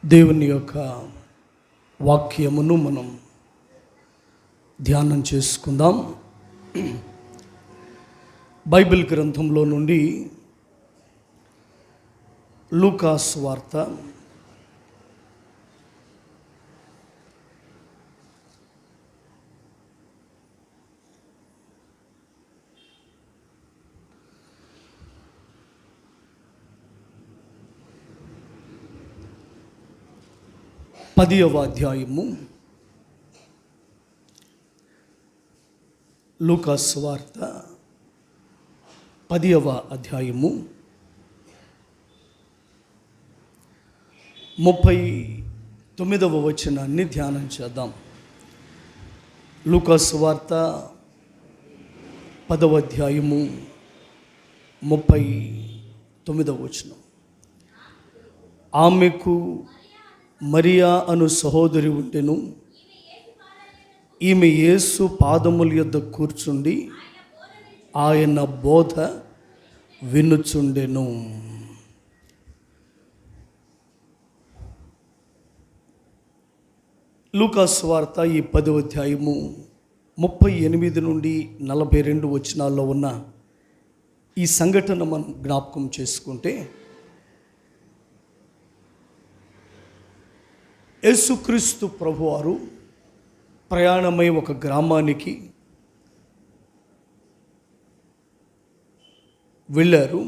దేవుని యొక్క వాక్యమును మనం ధ్యానం చేసుకుందాం. బైబిల్ గ్రంథంలో నుండి లూకా సువార్త 10వ అధ్యాయము. లూకా సువార్త 10వ అధ్యాయము 39వ వచనాన్ని ధ్యానం చేద్దాం. లూకా సువార్త 10వ అధ్యాయము 39వ వచనం. ఆమెకు మరియా అను సహోదరి ఉండెను. ఈమె యేసు పాదముల యొద్ద కూర్చుండి ఆయన బోధ వినుచుండెను. లూకా సువార్త ఈ 10వ అధ్యాయము 38 నుండి 42 వచనాల్లో ఉన్న ఈ సంఘటన మనం జ్ఞాపకం చేసుకుంటే, యేసుక్రీస్తు ప్రభువారు ప్రయాణమై ఒక గ్రామానికి వెళ్ళారు.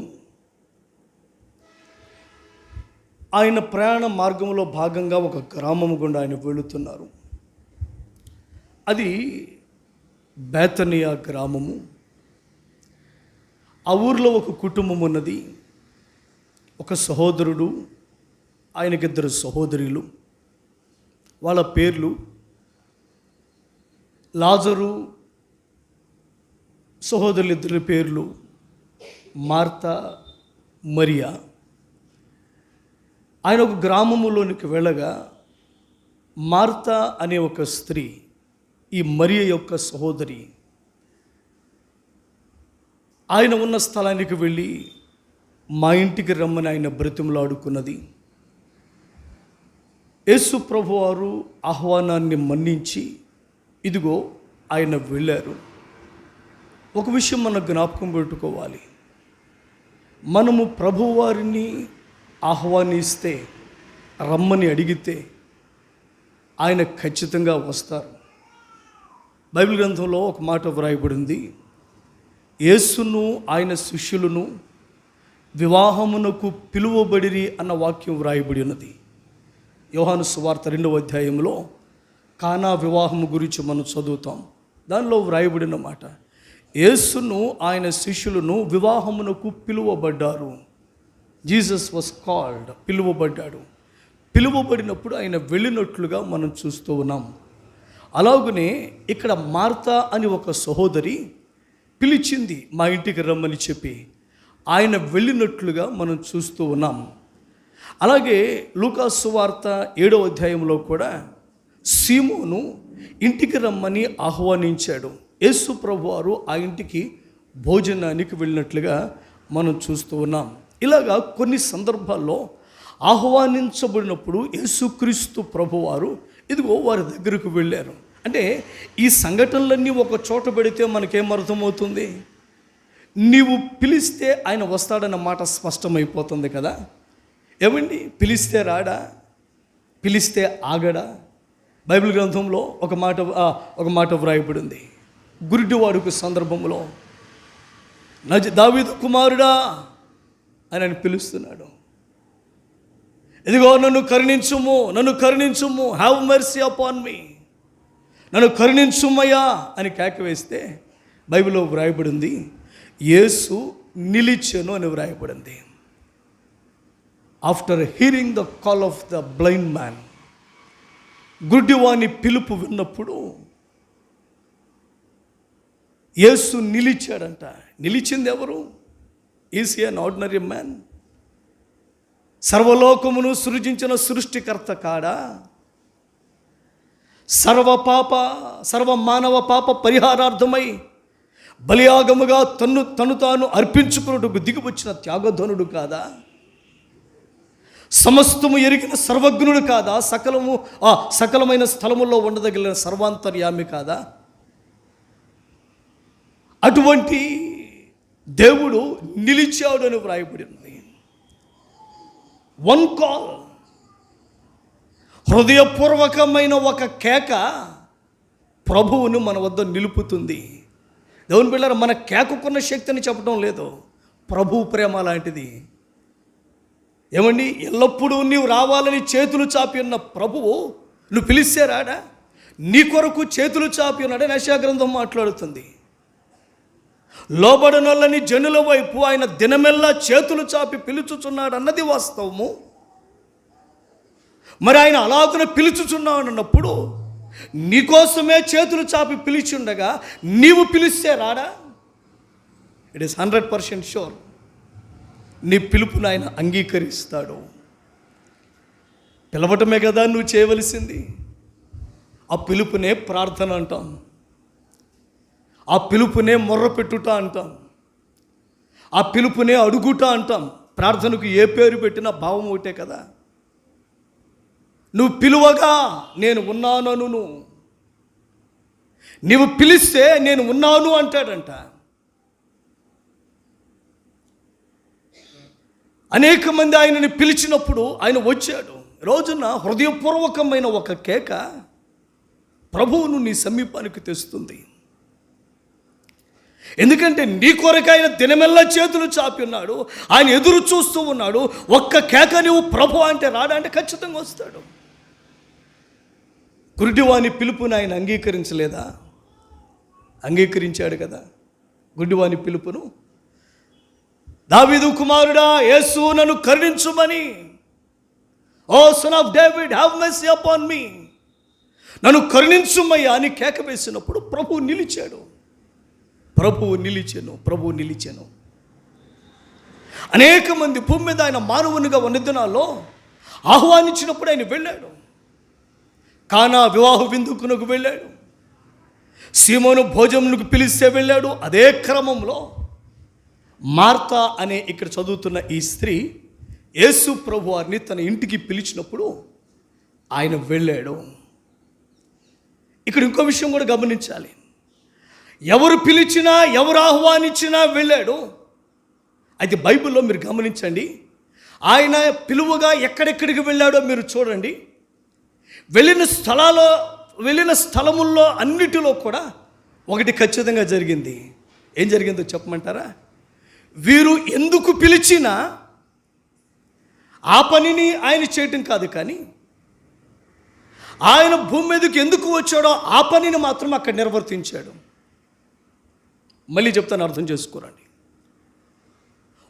ఆయన ప్రయాణ మార్గంలో భాగంగా ఒక గ్రామం గుండా ఆయన వెళుతున్నారు. అది బేతనియా గ్రామము. ఆ ఊర్లో ఒక కుటుంబం ఉన్నది. ఒక సహోదరుడు, ఆయనకిద్దరు సహోదరులు. వాళ్ళ పేర్లు లాజరు. సహోదరులిద్దరి పేర్లు మార్తా, మరియా. ఆయన ఒక గ్రామములోనికి వెళ్ళగా మార్తా అనే ఒక స్త్రీ, ఈ మరియా యొక్క సహోదరి, ఆయన ఉన్న స్థలానికి వెళ్ళి మా ఇంటికి రమ్మని ఆయన బ్రతిమలాడుకున్నది. యేసు ప్రభువారు ఆహ్వానాన్ని మన్నించి ఇదిగో ఆయన వెళ్ళారు. ఒక విషయం మనం జ్ఞాపకం పెట్టుకోవాలి. మనము ప్రభువారిని ఆహ్వానిస్తే, రమ్మని అడిగితే ఆయన ఖచ్చితంగా వస్తారు. బైబిల్ గ్రంథంలో ఒక మాట వ్రాయబడింది, యేసును ఆయన శిష్యులను వివాహమునకు పిలువబడిరి అన్న వాక్యం వ్రాయబడి ఉన్నది. యోహాను సువార్త 2వ అధ్యాయంలో కానా వివాహము గురించి మనం చదువుతాం. దానిలో వ్రాయబడిన మాట, యేసును ఆయన శిష్యులను వివాహమునకు పిలువబడ్డారు. జీసస్ వాస్ కాల్డ్, పిలువబడ్డాడు. పిలువబడినప్పుడు ఆయన వెళ్ళినట్లుగా మనం చూస్తూ ఉన్నాం. అలాగనే ఇక్కడ మార్తా అని ఒక సహోదరి పిలిచింది, మా ఇంటికి రమ్మని చెప్పి. ఆయన వెళ్ళినట్లుగా మనం చూస్తూ ఉన్నాం. అలాగే లూకా సువార్త 7వ అధ్యాయంలో కూడా సీమోను ఇంటికి రమ్మని ఆహ్వానించాడు. యేసు ప్రభువారు ఆ ఇంటికి భోజనానికి వెళ్ళినట్లుగా మనం చూస్తూ ఉన్నాం. ఇలాగా కొన్ని సందర్భాల్లో ఆహ్వానించబడినప్పుడు యేసుక్రీస్తు ప్రభువారు ఇదిగో వారి దగ్గరకు వెళ్ళారు. అంటే ఈ సంఘటనలన్నీ ఒక చోట పెడితే మనకేం అర్థమవుతుంది? నీవు పిలిస్తే ఆయన వస్తాడన్న మాట స్పష్టమైపోతుంది కదా. ఏమండి, పిలిస్తే రాడా? పిలిస్తే ఆగడా? బైబిల్ గ్రంథంలో ఒక మాట వ్రాయబడింది. గురిటివాడుకు సందర్భంలో దావీదు కుమారుడా అని ఆయన పిలుస్తున్నాడు. ఇదిగో నన్ను కరుణించుము, నన్ను కరుణించుము, హ్యావ్ మెర్సీ అపాన్ మీ, నన్ను కరుణించుమయ్యా అని కేక వేస్తే బైబిల్లో వ్రాయబడింది యేసు నిలిచెను అని వ్రాయబడింది. After hearing the call of the blind man, గుడ్డివాని పిలుపు విన్నప్పుడు యేసు నిలిచాడంట. నిలిచింది ఎవరు? Is he an ordinary man? సర్వలోకమును సృజించిన సృష్టికర్త కాడా? సర్వ మానవ పాప పరిహారార్థమై బలియాగముగా తను తాను అర్పించుకున్నట్టుకు దిగివచ్చిన త్యాగధనుడు కాదా? సమస్తము ఎరిగిన సర్వజ్ఞుడు కాదా? సకలమైన స్థలముల్లో ఉండదగిన సర్వాంతర్యామి కాదా? అటువంటి దేవుడు నిలిచాడు అని వ్రాయబడి ఉంది. వన్ కాల్, హృదయపూర్వకమైన ఒక కేక ప్రభువును మన వద్ద నిలుపుతుంది. దేవుని బిడ్డలారా, మన కేకకున్న శక్తిని చెప్పడం లేదు, ప్రభువు ప్రేమ లాంటిది. ఏమండి, ఎల్లప్పుడూ నీవు రావాలని చేతులు చాపి ఉన్న ప్రభువు నువ్వు పిలిస్తే రాడా? నీ కొరకు చేతులు చాపి ఉన్నాడని యెషయా గ్రంథం మాట్లాడుతుంది. లోబడనొల్లని జనుల వైపు ఆయన దినమెల్లా చేతులు చాపి పిలుచుచున్నాడు అన్నది వాస్తవము. మరి ఆయన అలాగున పిలుచుచున్నాడు అన్నప్పుడు నీకోసమే చేతులు చాపి పిలిచుండగా నీవు పిలిస్తే రాడా? ఇట్ ఈస్ 100% షూర్ నీ పిలుపును ఆయన అంగీకరిస్తాడు. పిలవటమే కదా నువ్వు చేయవలసింది. ఆ పిలుపునే ప్రార్థన అంటాం, ఆ పిలుపునే మొర్ర పెట్టుట అంటాం, ఆ పిలుపునే అడుగుట అంటాం. ప్రార్థనకు ఏ పేరు పెట్టినా భావం ఒకటే కదా. నువ్వు పిలువగా నేను ఉన్నాను, నీవు పిలిస్తే నేను ఉన్నాను అంటాడంట. అనేక మంది ఆయనని పిలిచినప్పుడు ఆయన వచ్చాడు. రోజున హృదయపూర్వకమైన ఒక కేక ప్రభువును నీ సమీపానికి తెస్తుంది. ఎందుకంటే నీ కొరకు ఆయన దినమెల్లా చేతులు చాపి ఉన్నాడు, ఆయన ఎదురు చూస్తూ ఉన్నాడు. ఒక్క కేక నువ్వు ప్రభు అంటే రాడా అంటే ఖచ్చితంగా వస్తాడు. గుడ్డివాని పిలుపును ఆయన అంగీకరించలేదా? అంగీకరించాడు కదా గుడ్డివాని పిలుపును. దావీదు కుమారుడా యేసు నన్ను కరుణించుమని, O son of David have mercy upon me, నన్ను కరుణించుమయ్యా అని కేక వేసినప్పుడు ప్రభువు నిలిచాడు. ప్రభువు నిలిచెను. అనేక మంది భూమి మీద ఆయన మానవునిగా ఉన్న దినాల్లో ఆహ్వానించినప్పుడు ఆయన వెళ్ళాడు. కానా వివాహ విందుకునకు వెళ్ళాడు, సీమోను భోజనమునకు పిలిస్తే వెళ్ళాడు. అదే క్రమంలో మార్తా అనే ఇక్కడ చదువుతున్న ఈ స్త్రీ యేసు ప్రభు వారిని తన ఇంటికి పిలిచినప్పుడు ఆయన వెళ్ళాడు. ఇక్కడ ఇంకో విషయం కూడా గమనించాలి. ఎవరు పిలిచినా ఎవరు ఆహ్వానించినా వెళ్ళాడు. అయితే బైబిల్లో మీరు గమనించండి, ఆయన పిలువగా ఎక్కడెక్కడికి వెళ్ళాడో మీరు చూడండి. వెళ్ళిన స్థలముల్లో అన్నిటిలో కూడా ఒకటి ఖచ్చితంగా జరిగింది. ఏం జరిగిందో చెప్పమంటారా? వీరు ఎందుకు పిలిచినా ఆ పనిని ఆయన చేయటం కాదు, కానీ ఆయన భూమి మీదకి ఎందుకు వచ్చాడో ఆ పనిని మాత్రం అక్కడ నిర్వర్తించాడు. మళ్ళీ చెప్తాను, అర్థం చేసుకోరండి.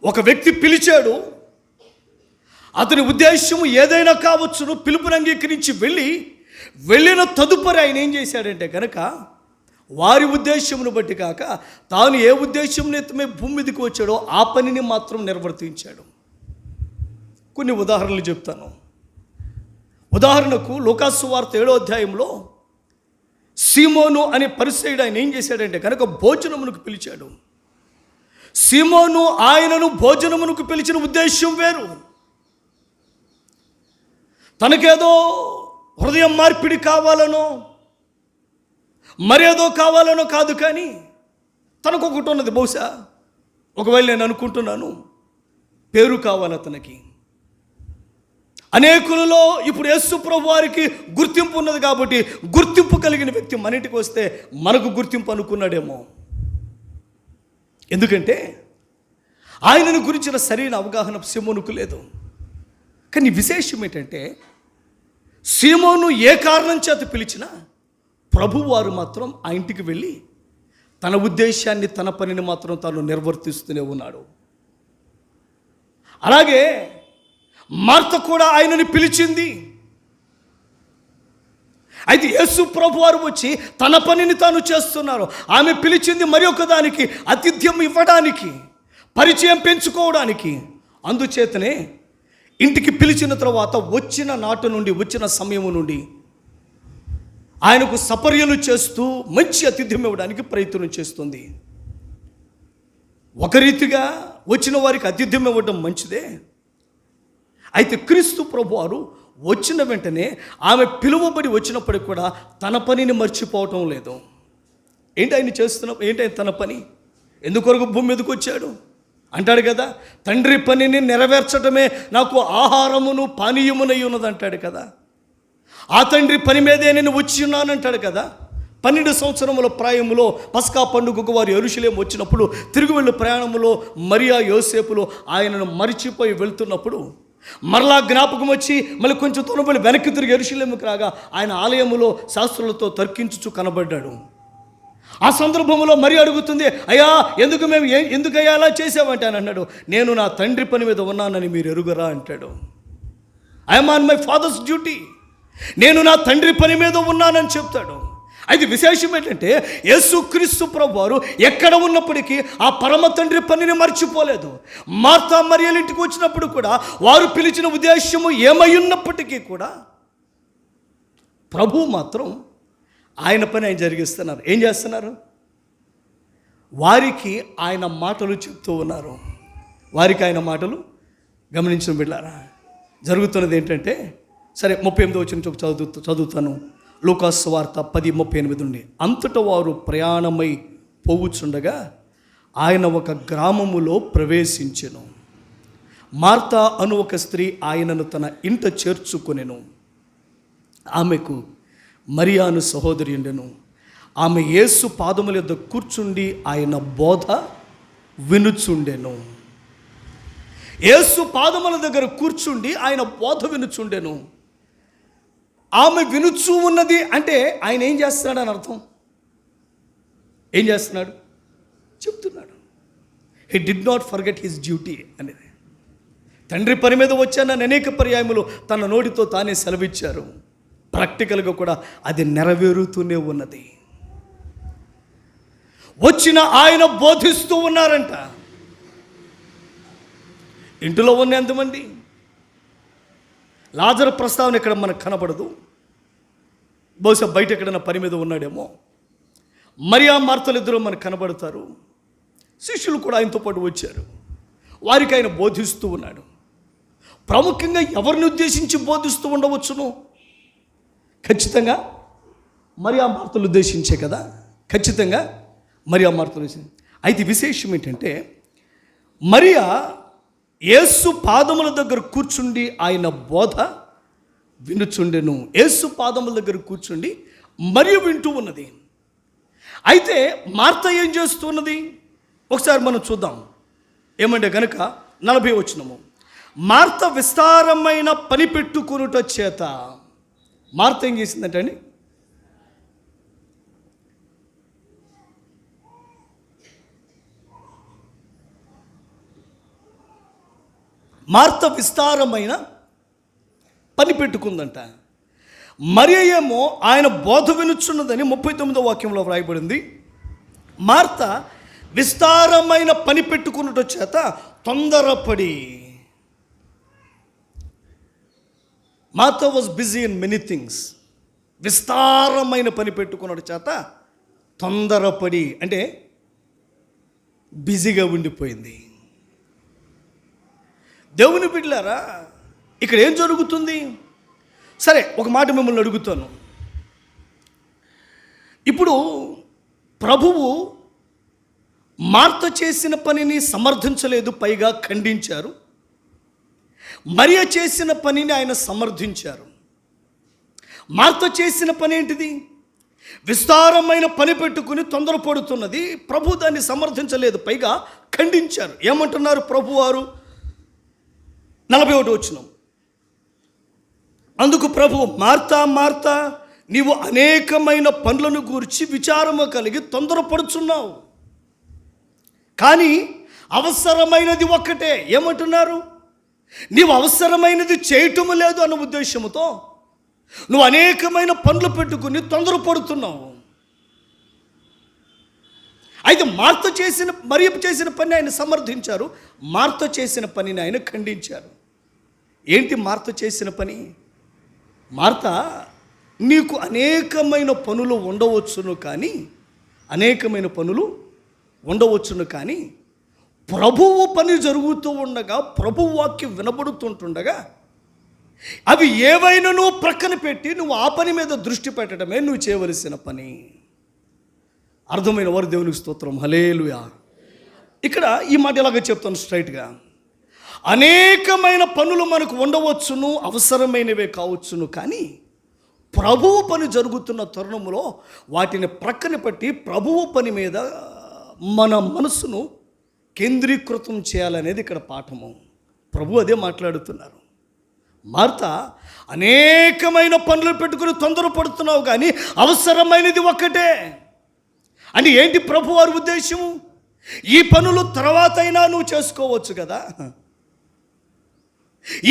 ఒక వ్యక్తి పిలిచాడు, అతని ఉద్దేశము ఏదైనా కావచ్చును, పిలుపుని అంగీకరించి వెళ్ళిన తదుపరి ఆయన ఏం చేశాడంటే కనుక వారి ఉద్దేశమును బట్టి కాక తాను ఏ ఉద్దేశం నిమిత్తమే భూమి మీదకి వచ్చాడో ఆ పనిని మాత్రం నిర్వర్తించాడు. కొన్ని ఉదాహరణలు చెప్తాను. ఉదాహరణకు లూకాసు సువార్త 7వ అధ్యాయంలో సీమోను అనే పరిసయ్యుడు ఆయన ఏం చేశాడంటే కనుక భోజనమునకు పిలిచాడు. సీమోను ఆయనను భోజనమునకు పిలిచిన ఉద్దేశం వేరు. తనకేదో హృదయం మార్పిడి కావాలనో మరేదో కావాలనో కాదు, కానీ తనకు ఒకటి ఉన్నది. బహుశా ఒకవేళ నేను అనుకుంటున్నాను, పేరు కావాలి అతనికి. అనేకులలో ఇప్పుడు యేసు ప్రభు వారికి గుర్తింపు ఉన్నది కాబట్టి గుర్తింపు కలిగిన వ్యక్తి మన ఇంటికి వస్తే మనకు గుర్తింపు అనుకున్నాడేమో. ఎందుకంటే ఆయనను గురించిన సరైన అవగాహన సీమోనుకు లేదు. కానీ విశేషం ఏంటంటే సీమోను ఏ కారణం చేత పిలిచినా ప్రభువారు మాత్రం ఆ ఇంటికి వెళ్ళి తన ఉద్దేశాన్ని తన పనిని మాత్రం తాను నిర్వర్తిస్తూనే ఉన్నాడు. అలాగే మార్త కూడా ఆయనని పిలిచింది. అయితే యేసు ప్రభు వారు వచ్చి తన పనిని తాను చేస్తున్నారు. ఆమె పిలిచింది మరి ఒక దానికి, ఆతిథ్యం ఇవ్వడానికి, పరిచయం పెంచుకోవడానికి. అందుచేతనే ఇంటికి పిలిచిన తర్వాత వచ్చిన నాటు నుండి వచ్చిన సమయం నుండి ఆయనకు సపర్యలు చేస్తూ మంచి ఆతిథ్యం ఇవ్వడానికి ప్రయత్నం చేస్తుంది. ఒక రీతిగా వచ్చిన వారికి ఆతిథ్యం ఇవ్వడం మంచిదే. అయితే క్రీస్తు ప్రభువారు వచ్చిన వెంటనే ఆమె పిలువబడి వచ్చినప్పటికి కూడా తన పనిని మర్చిపోవటం లేదు. ఏంటి ఆయన తన పని? ఎందుకొరకు భూమి మీదకి వచ్చాడు అంటాడు కదా, తండ్రి పనిని నెరవేర్చడమే నాకు ఆహారమును పానీయమునై ఉన్నది అంటాడు కదా. ఆ తండ్రి పని మీదే నేను వచ్చి ఉన్నానంటాడు కదా. 12 సంవత్సరముల ప్రాయములో పస్కా పండుగకు వారు యెరూషలేము వచ్చినప్పుడు తిరిగి వెళ్ళే ప్రయాణంలో మరియా యోసేపులు ఆయనను మరిచిపోయి వెళ్తున్నప్పుడు మరలా జ్ఞాపకం వచ్చి మళ్ళీ కొంచెం తొలబడి వెనక్కి తిరిగి యెరూషలేముకు రాగా ఆయన ఆలయములో శాస్త్రులతో తర్కించుచు కనబడ్డాడు. ఆ సందర్భంలో మరి అడుగుతుంది, అయ్యా ఎందుకయ్యా అలా చేసావంటే అని అన్నాడు. నేను నా తండ్రి పని మీద ఉన్నానని మీరు ఎరుగరా అంటాడు. I'm on my father's duty, నేను నా తండ్రి పని మీద ఉన్నానని చెప్తాడు. అయితే విశేషం ఏంటంటే యేసుక్రీస్తు ప్రభువారు ఎక్కడ ఉన్నప్పటికీ ఆ పరమ తండ్రి పనిని మర్చిపోలేదు. మార్తా మరియల ఇంటికి వచ్చినప్పుడు కూడా వారు పిలిచిన ఉద్దేశము ఏమై ఉన్నప్పటికీ కూడా ప్రభు మాత్రం ఆయన పని ఆయన జరిగిస్తున్నారు. ఏం చేస్తున్నారు? వారికి ఆయన మాటలు చెప్తూ ఉన్నారు. వారికి ఆయన మాటలు గమనించిన బిడ్డారా, జరుగుతున్నది ఏంటంటే, సరే 38వ వచనం చదువుతాను. లూకాసు సువార్త 10:38 నుండి. అంతటా వారు ప్రయాణమై పోవుచుండగా ఆయన ఒక గ్రామములో ప్రవేశించెను. మార్తా అను ఒక స్త్రీ ఆయనను తన ఇంట చేర్చుకొనెను. ఆమెకు మరియాను సహోదరి ఉండెను. ఆమె యేసు పాదముల యొద్ద కూర్చుండి ఆయన బోధ వినుచుండెను. యేసు పాదముల దగ్గర కూర్చుండి ఆయన బోధ వినుచుండెను. ఆమె వినుచూ ఉన్నది అంటే ఆయన ఏం చేస్తున్నాడు అని అర్థం. ఏం చేస్తున్నాడు? చెప్తున్నాడు. He did not forget his duty అనేది. తండ్రి పని మీద వచ్చానని అనేక పర్యాయములు తన నోటితో తానే సెలవిచ్చారు. ప్రాక్టికల్గా కూడా అది నెరవేరుతూనే ఉన్నది. వచ్చిన ఆయన బోధిస్తూ ఉన్నారంట. ఇంటిలో ఉన్న ఎంతమంది? లాజరు ప్రస్తావన ఇక్కడ మనకు కనబడదు. బహుశా బయట ఎక్కడైనా పని మీద ఉన్నాడేమో. మరియా మార్తలు ఇద్దరు మనకు కనబడతారు. శిష్యులు కూడా ఆయనతో పాటు వచ్చారు. వారికి ఆయన బోధిస్తూ ఉన్నాడు. ప్రాముఖ్యంగా ఎవరిని ఉద్దేశించి బోధిస్తూ ఉండవచ్చును? ఖచ్చితంగా మరియా మార్తలు ఉద్దేశించే కదా. ఖచ్చితంగా మరియా మార్తలు. అయితే విశేషం ఏంటంటే, మరియా యేసు పాదముల దగ్గర కూర్చుండి ఆయన బోధ వినుచుండెను. యేసు పాదముల దగ్గర కూర్చుండి మరియు వింటూ ఉన్నది. అయితే మార్త ఏం చేస్తున్నది ఒకసారి మనం చూద్దాం. ఏమంటే గనుక 40వ వచనము, మార్త విస్తారమైన పని పెట్టుకొనుట చేత. మార్త ఏం చేసిందంటే అండి, మార్త విస్తారమైన పని పెట్టుకుందంట. మరియ ఏమో ఆయన బోధ వినుచున్నదని 39వ వాక్యంలో వ్రాయబడింది. మార్త విస్తారమైన పని పెట్టుకున్నట చేత తొందరపడి. Martha was busy in many things. విస్తారమైన పని పెట్టుకున్నట చేత తొందరపడి అంటే బిజీగా ఉండిపోయింది. దేవుని బిడ్డలారా, ఇక్కడ ఏం జరుగుతుంది? సరే, ఒక మాట మిమ్మల్ని అడుగుతాను. ఇప్పుడు ప్రభువు మార్త చేసిన పనిని సమర్థించలేదు, పైగా ఖండించారు. మరియ చేసిన పనిని ఆయన సమర్థించారు. మార్త చేసిన పని ఏంటిది? విస్తారమైన పని పెట్టుకుని తొందరపడుతున్నది. ప్రభు దాన్ని సమర్థించలేదు, పైగా ఖండించారు. ఏమంటున్నారు ప్రభువారు? 41వ వచనం. అందుకు ప్రభువు, మార్తా మార్తా, నీవు అనేకమైన పనులను గూర్చి విచారము కలిగి తొందరపడుచున్నావు, కానీ అవసరమైనది ఒక్కటే. ఏమంటున్నారు? నీవు అవసరమైనది చేయటము లేదు అన్న ఉద్దేశముతో నువ్వు అనేకమైన పనులు పెట్టుకుని తొందరపడుతున్నావు. అయితే మార్త చేసిన మరియ చేసిన పని ఆయన సమర్థించారు, మార్త చేసిన పనిని ఆయన ఖండించారు. ఏంటి మార్త చేసిన పని? మార్త, నీకు అనేకమైన పనులు ఉండవచ్చును కానీ ప్రభువు పని జరుగుతూ ఉండగా, ప్రభువు వాక్యం వినబడుతుంటుండగా అవి ఏవైనా నువ్వు ప్రక్కన పెట్టి నువ్వు ఆ పని మీద దృష్టి పెట్టడమే నువ్వు చేయవలసిన పని. అర్థమైన వారు దేవునికి స్తోత్రం, హల్లెలూయా. ఇక్కడ ఈ మాట ఎలాగ చెప్తాను స్ట్రైట్గా, అనేకమైన పనులు మనకు ఉండవచ్చును, అవసరమైనవే కావచ్చును, కానీ ప్రభువు పని జరుగుతున్న తరుణంలో వాటిని ప్రక్కన పెట్టి ప్రభువు పని మీద మన మనసును కేంద్రీకృతం చేయాలనేది ఇక్కడ పాఠము. ప్రభు అదే మాట్లాడుతున్నారు. మార్త, అనేకమైన పనులు పెట్టుకుని తొందరపడుతున్నావు కానీ అవసరమైనది ఒక్కటే అని. ఏంటి ప్రభు వారి ఉద్దేశము? ఈ పనులు తర్వాత అయినా నువ్వు చేసుకోవచ్చు కదా,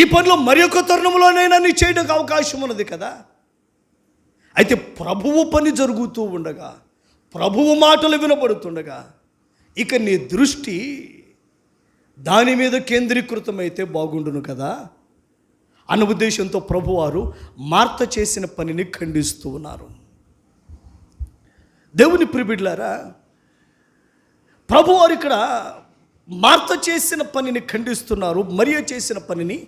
ఈ పనులు మరి ఒక తరుణంలోనైనా నీ చేయడానికి అవకాశం ఉన్నది కదా. అయితే ప్రభువు పని జరుగుతూ ఉండగా, ప్రభువు మాటలు వినబడుతుండగా ఇక నీ దృష్టి దాని మీద కేంద్రీకృతమైతే బాగుండును కదా అన్న ఉద్దేశంతో ప్రభువారు మార్త చేసిన పనిని ఖండిస్తూ ఉన్నారు. దేవుని ప్రియబిడ్డలారా, ప్రభువారు ఇక్కడ మార్త చేసిన పనిని ఖండిస్తున్నారు, మరియ చేసిన పనిని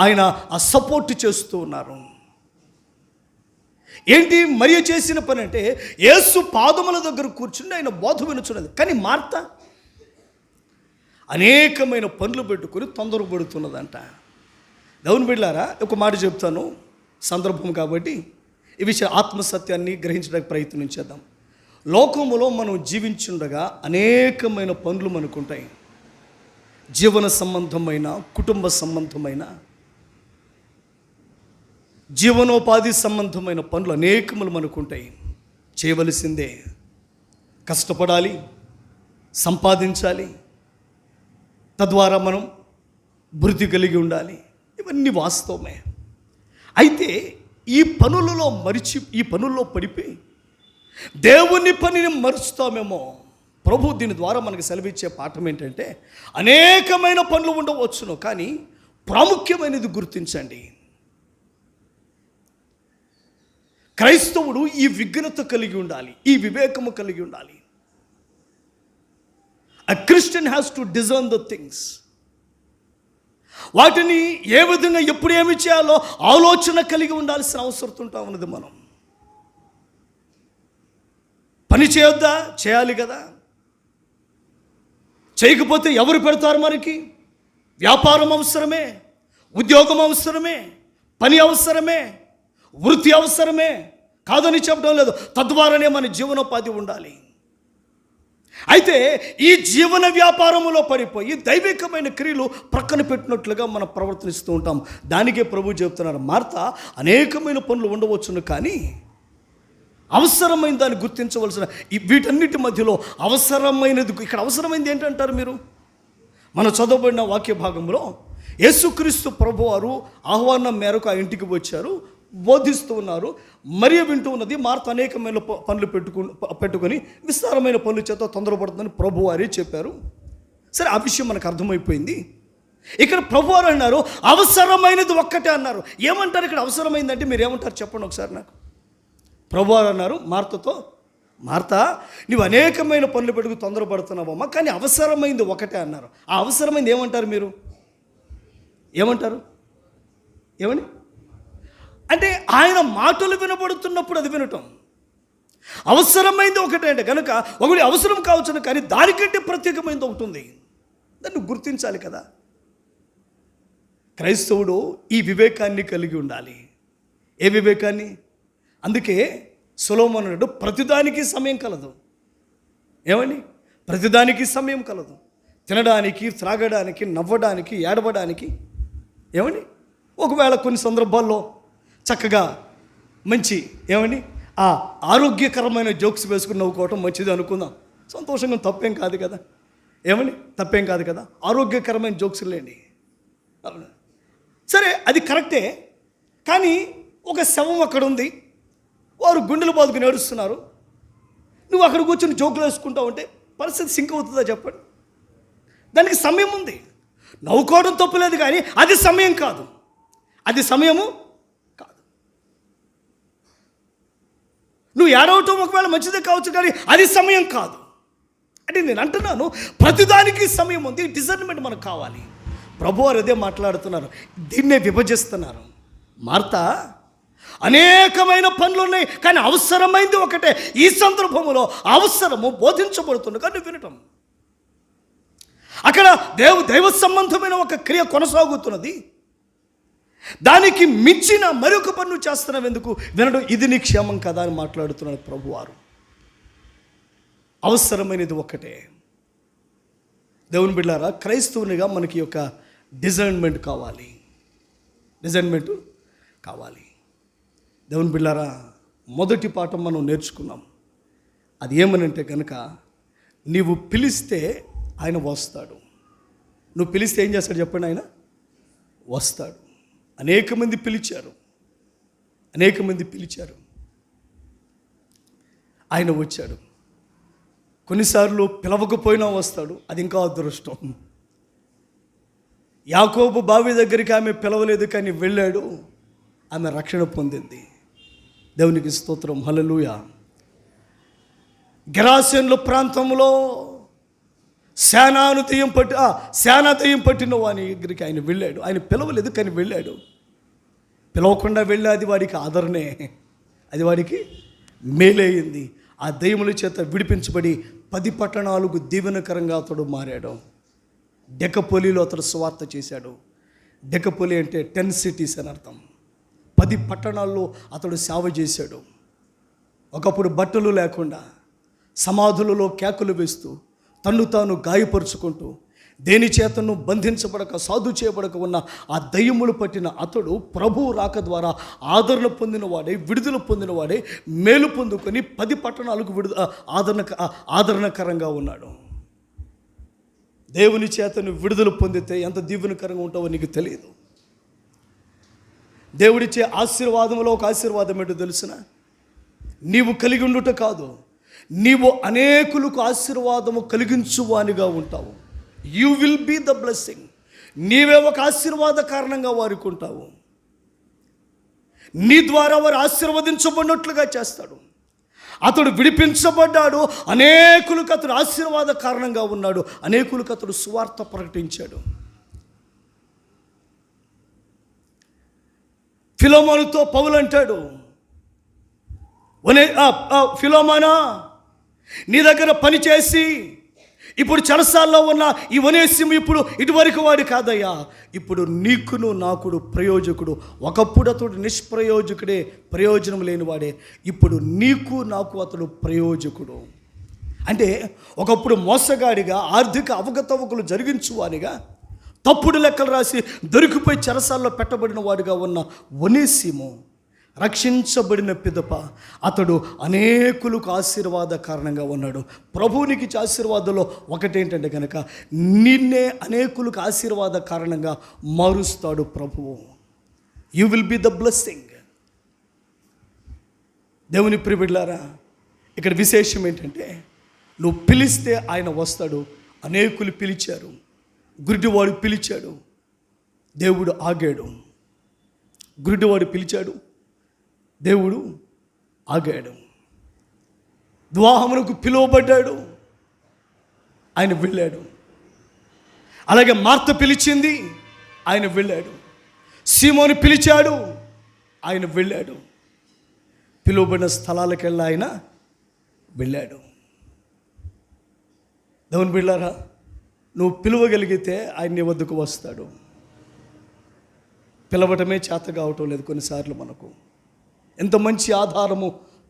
ఆయన సపోర్ట్ చేస్తూ ఉన్నారు. ఏంటి మరియ చేసిన పని అంటే, యేసు పాదముల దగ్గర కూర్చుని ఆయన బోధ వినుచున్నది. కానీ మార్త అనేకమైన పనులు పెట్టుకొని తొందరపడుతున్నదంట. దేవుని బిడ్డలారా, ఒక మాట చెప్తాను, సందర్భం కాబట్టి ఈ విషయ ఆత్మసత్యాన్ని గ్రహించడానికి ప్రయత్నం చేద్దాం. లోకములో మనం జీవించుండగా అనేకమైన పనులు మనకుంటాయి. జీవన సంబంధమైన, కుటుంబ సంబంధమైన, జీవనోపాధి సంబంధమైన పనులు అనేకములు మనకుంటాయి. చేయవలసిందే, కష్టపడాలి, సంపాదించాలి, తద్వారా మనం వృద్ధి కలిగి ఉండాలి. ఇవన్నీ వాస్తవమే. అయితే ఈ పనుల్లో పడిపోయి దేవుని పనిని మరుస్తామేమో. ప్రభు దీని ద్వారా మనకు సెలవిచ్చే పాఠం ఏంటంటే, అనేకమైన పనులు ఉండవచ్చును, కానీ ప్రాముఖ్యమైనది గుర్తించండి. క్రైస్తవుడు ఈ విఘ్నత కలిగి ఉండాలి, ఈ వివేకము కలిగి ఉండాలి. A Christian has to discern the things. వాటిని ఏ విధంగా ఎప్పుడు ఏమి చేయాలో ఆలోచన కలిగి ఉండాల్సిన అవసరం ఉంటా ఉన్నది. మనం పని చేయొద్దా? చేయాలి కదా. చేయకపోతే ఎవరు పెడతారు మనకి? వ్యాపారం అవసరమే, ఉద్యోగం అవసరమే, పని అవసరమే, వృత్తి అవసరమే, కాదని చెప్పడం లేదు. తద్వారానే మన జీవనోపాధి ఉండాలి. అయితే ఈ జీవన వ్యాపారములో పడిపోయి దైవికమైన క్రియలు ప్రక్కన పెట్టినట్లుగా మనం ప్రవర్తిస్తూ ఉంటాం. దానికే ప్రభు చెప్తున్నారు, మార్త, అనేకమైన పనులు ఉండవచ్చును, కానీ అవసరమైన దాన్ని గుర్తించవలసిన వీటన్నిటి మధ్యలో అవసరమైనది. ఇక్కడ అవసరమైనది ఏంటంటారు మీరు? మన చదవబడిన వాక్య భాగంలో యేసుక్రీస్తు ప్రభువారు ఆహ్వానం మేరకు ఆ ఇంటికి వచ్చారు, బోధిస్తూ ఉన్నారు. మరియ వింటూ ఉన్నది. మార్త అనేకమైన పనులు పెట్టుకొని విస్తారమైన పనుల చేత తొందరపడుతుందని ప్రభువారే చెప్పారు. సరే, ఆ విషయం మనకు అర్థమైపోయింది. ఇక్కడ ప్రభువారు అన్నారు, అవసరమైనది ఒక్కటే అన్నారు. ఏమంటారు ఇక్కడ? అవసరమైందంటే మీరు ఏమంటారు చెప్పండి ఒకసారి నాకు. ప్రభువారు అన్నారు మార్తతో, మార్త, నువ్వు అనేకమైన పనులు పెట్టుకు తొందరపడుతున్నావమ్మా, కానీ అవసరమైంది ఒకటే అన్నారు. ఆ అవసరమైంది ఏమంటారు మీరు? ఏమంటారు? ఏమని అంటే ఆయన మాటలు వినబడుతున్నప్పుడు అది వినటం. అవసరమైంది ఒకటే అంటే కనుక ఒకటి అవసరం కావచ్చును, కానీ దానికంటే ప్రత్యేకమైనది ఒకటి ఉంది. దాన్ని గుర్తించాలి కదా. క్రైస్తవుడు ఈ వివేకాన్ని కలిగి ఉండాలి. ఏ వివేకాన్ని? అందుకే సొలొమోను అన్నాడు, ప్రతిదానికి సమయం కలదు. ఏమని? ప్రతిదానికి సమయం కలదు. తినడానికి, త్రాగడానికి, నవ్వడానికి, ఏడవడానికి. ఏమని? ఒకవేళ కొన్ని సందర్భాల్లో చక్కగా మంచి ఆరోగ్యకరమైన జోక్స్ వేసుకుని నవ్వుకోవటం మంచిది అనుకుందాం. సంతోషంగా, తప్పేం కాదు కదా. ఏమని? తప్పేం కాదు కదా. ఆరోగ్యకరమైన జోక్స్ లేండి. సరే, అది కరెక్టే. కానీ ఒక శవం అక్కడ ఉంది, వారు గుండెలు బాదుకుని ఏడుస్తున్నారు. నువ్వు అక్కడ కూర్చొని జోకులు వేసుకుంటావు అంటే పరిస్థితి సింక్ అవుతుందా చెప్పండి? దానికి సమయం ఉంది. నవ్వుకోవడం తప్పులేదు, కానీ అది సమయం కాదు. అది సమయము కాదు. నువ్వు ఏడవటం ఒకవేళ మంచిదే కావచ్చు, కానీ అది సమయం కాదు. అంటే నేను అంటున్నాను, ప్రతిదానికి సమయం ఉంది, డిజర్న్మెంట్ మనకు కావాలి. ప్రభు వారు అదే మాట్లాడుతున్నారు, దీన్నే విభజిస్తున్నారు. మార్తా అనేకమైన పనులు ఉన్నాయి, కానీ అవసరమైంది ఒకటే. ఈ సందర్భంలో అవసరము బోధించబడుతుంది కానీ వినటం. అక్కడ దైవ సంబంధమైన ఒక క్రియ కొనసాగుతున్నది, దానికి మించిన మరొక పన్ను చేస్తున్నావు ఎందుకు? వినడం, ఇది నీ క్షేమం కదా అని మాట్లాడుతున్నాడు ప్రభువారు. అవసరమైనది ఒకటే. దేవుని బిడ్డలారా, క్రైస్తవునిగా మనకి యొక్క డిజైన్మెంట్ కావాలి, డిజైన్మెంట్ కావాలి. దేవుని బిడ్డలారా, మొదటి పాఠం మనం నేర్చుకున్నాం. అది ఏమనంటే కనుక, నీవు పిలిస్తే ఆయన వస్తాడు. నువ్వు పిలిస్తే ఏం చేస్తాడు చెప్పండి? ఆయన వస్తాడు. అనేక మంది పిలిచారు, ఆయన వచ్చాడు. కొన్నిసార్లు పిలవకపోయినా వస్తాడు, అది ఇంకా అదృష్టం. యాకోబు బావి దగ్గరికి ఆమె పిలవలేదు కానీ వెళ్ళాడు, ఆమె రక్షణ పొందింది. దేవునికి స్తోత్రం, హల్లెలూయా. గెరాసేనుల ప్రాంతంలో దెయ్యం పట్టిన వాని దగ్గరికి ఆయన వెళ్ళాడు. ఆయన పిలవలేదు కానీ వెళ్ళాడు. పిలవకుండా వెళ్ళి అది వాడికి ఆదరణే, అది వాడికి మేలయ్యింది. ఆ దెయ్యముల చేత విడిపించబడి 10 పట్టణాలకు దీవెనకరంగా అతడు మారాడు. డెకపొలిలో అతడు సువార్త చేశాడు. డెకపొలి అంటే 10 cities అని అర్థం. 10 పట్టణాల్లో అతడు సేవ చేశాడు. ఒకప్పుడు బట్టలు లేకుండా సమాధులలో కేకలు వేస్తూ తన్ను తాను గాయపరుచుకుంటూ దేని చేతను బంధించబడక సాధు చేయబడక ఉన్న ఆ దయ్యములు పట్టిన అతడు ప్రభు రాక ద్వారా ఆదరణ పొందినవాడే, విడుదల పొందినవాడే, మేలు పొందుకొని 10 పట్టణాలకు ఆదరణకరంగా ఉన్నాడు. దేవుని చేతను విడుదల పొందితే ఎంత దీవెనకరంగా ఉంటావో నీకు తెలియదు. దేవుడిచ్చే ఆశీర్వాదంలో ఒక ఆశీర్వాదం ఏంటో తెలుసునా? నీవు కలిగి ఉండుట కాదు, నీవు అనేకులకు ఆశీర్వాదము కలిగించువానిగా ఉంటావు. You will be the blessing. నీవే ఒక ఆశీర్వాద కారణంగా వారికి ఉంటావు. నీ ద్వారా వారు ఆశీర్వదించబడినట్లుగా చేస్తాడు. అతడు విడిపించబడ్డాడు, అనేకులకు అతడు ఆశీర్వాద కారణంగా ఉన్నాడు, అనేకులకు అతడు సువార్త ప్రకటించాడు. ఫిలోమోనుతో పౌలు అంటాడు, ఫిలోమోనా, నీ దగ్గర పనిచేసి ఇప్పుడు చెరసాల్లో ఉన్న ఈ ఒనేసిము ఇప్పుడు ఇటువరకు వాడు కాదయ్యా, ఇప్పుడు నీకును నాకుడు ప్రయోజకుడు. ఒకప్పుడు అతడు నిష్ప్రయోజకుడే, ప్రయోజనం లేనివాడే. ఇప్పుడు నీకు నాకు అతడు ప్రయోజకుడు. అంటే ఒకప్పుడు మోసగాడిగా, ఆర్థిక అవకతవకలు జరిగించువానిగా, తప్పుడు లెక్కలు రాసి దొరికిపోయి చెరసాల్లో పెట్టబడిన వాడిగా ఉన్న ఒనేసిము రక్షించబడిన పిదప అతడు అనేకులకు ఆశీర్వాద కారణంగా ఉన్నాడు. ప్రభువునికి ఆశీర్వాదంలో ఒకటేంటంటే కనుక, నిన్నే అనేకులకు ఆశీర్వాద కారణంగా మారుస్తాడు ప్రభువు. You will be the blessing. దేవుని ప్రియబిడ్డలారా, ఇక్కడ విశేషం ఏంటంటే, నువ్వు పిలిస్తే ఆయన వస్తాడు. అనేకులు పిలిచారు, గురిడివాడు పిలిచాడు, దేవుడు ఆగాడు. గురిడివాడు పిలిచాడు, దేవుడు ఆగాడు. వివాహమునకు పిలువబడ్డాడు, ఆయన వెళ్ళాడు. అలాగే మార్త పిలిచింది, ఆయన వెళ్ళాడు. సీమోను పిలిచాడు, ఆయన వెళ్ళాడు. పిలువబడిన స్థలాలకెళ్ళి ఆయన వెళ్ళాడు. దేవుని బిడ్డలారా, నువ్వు పిలువగలిగితే ఆయన నీ వద్దకు వస్తాడు. పిలవటమే చేత కావటం లేదు కొన్నిసార్లు మనకు. ఎంత మంచి ఆధారము,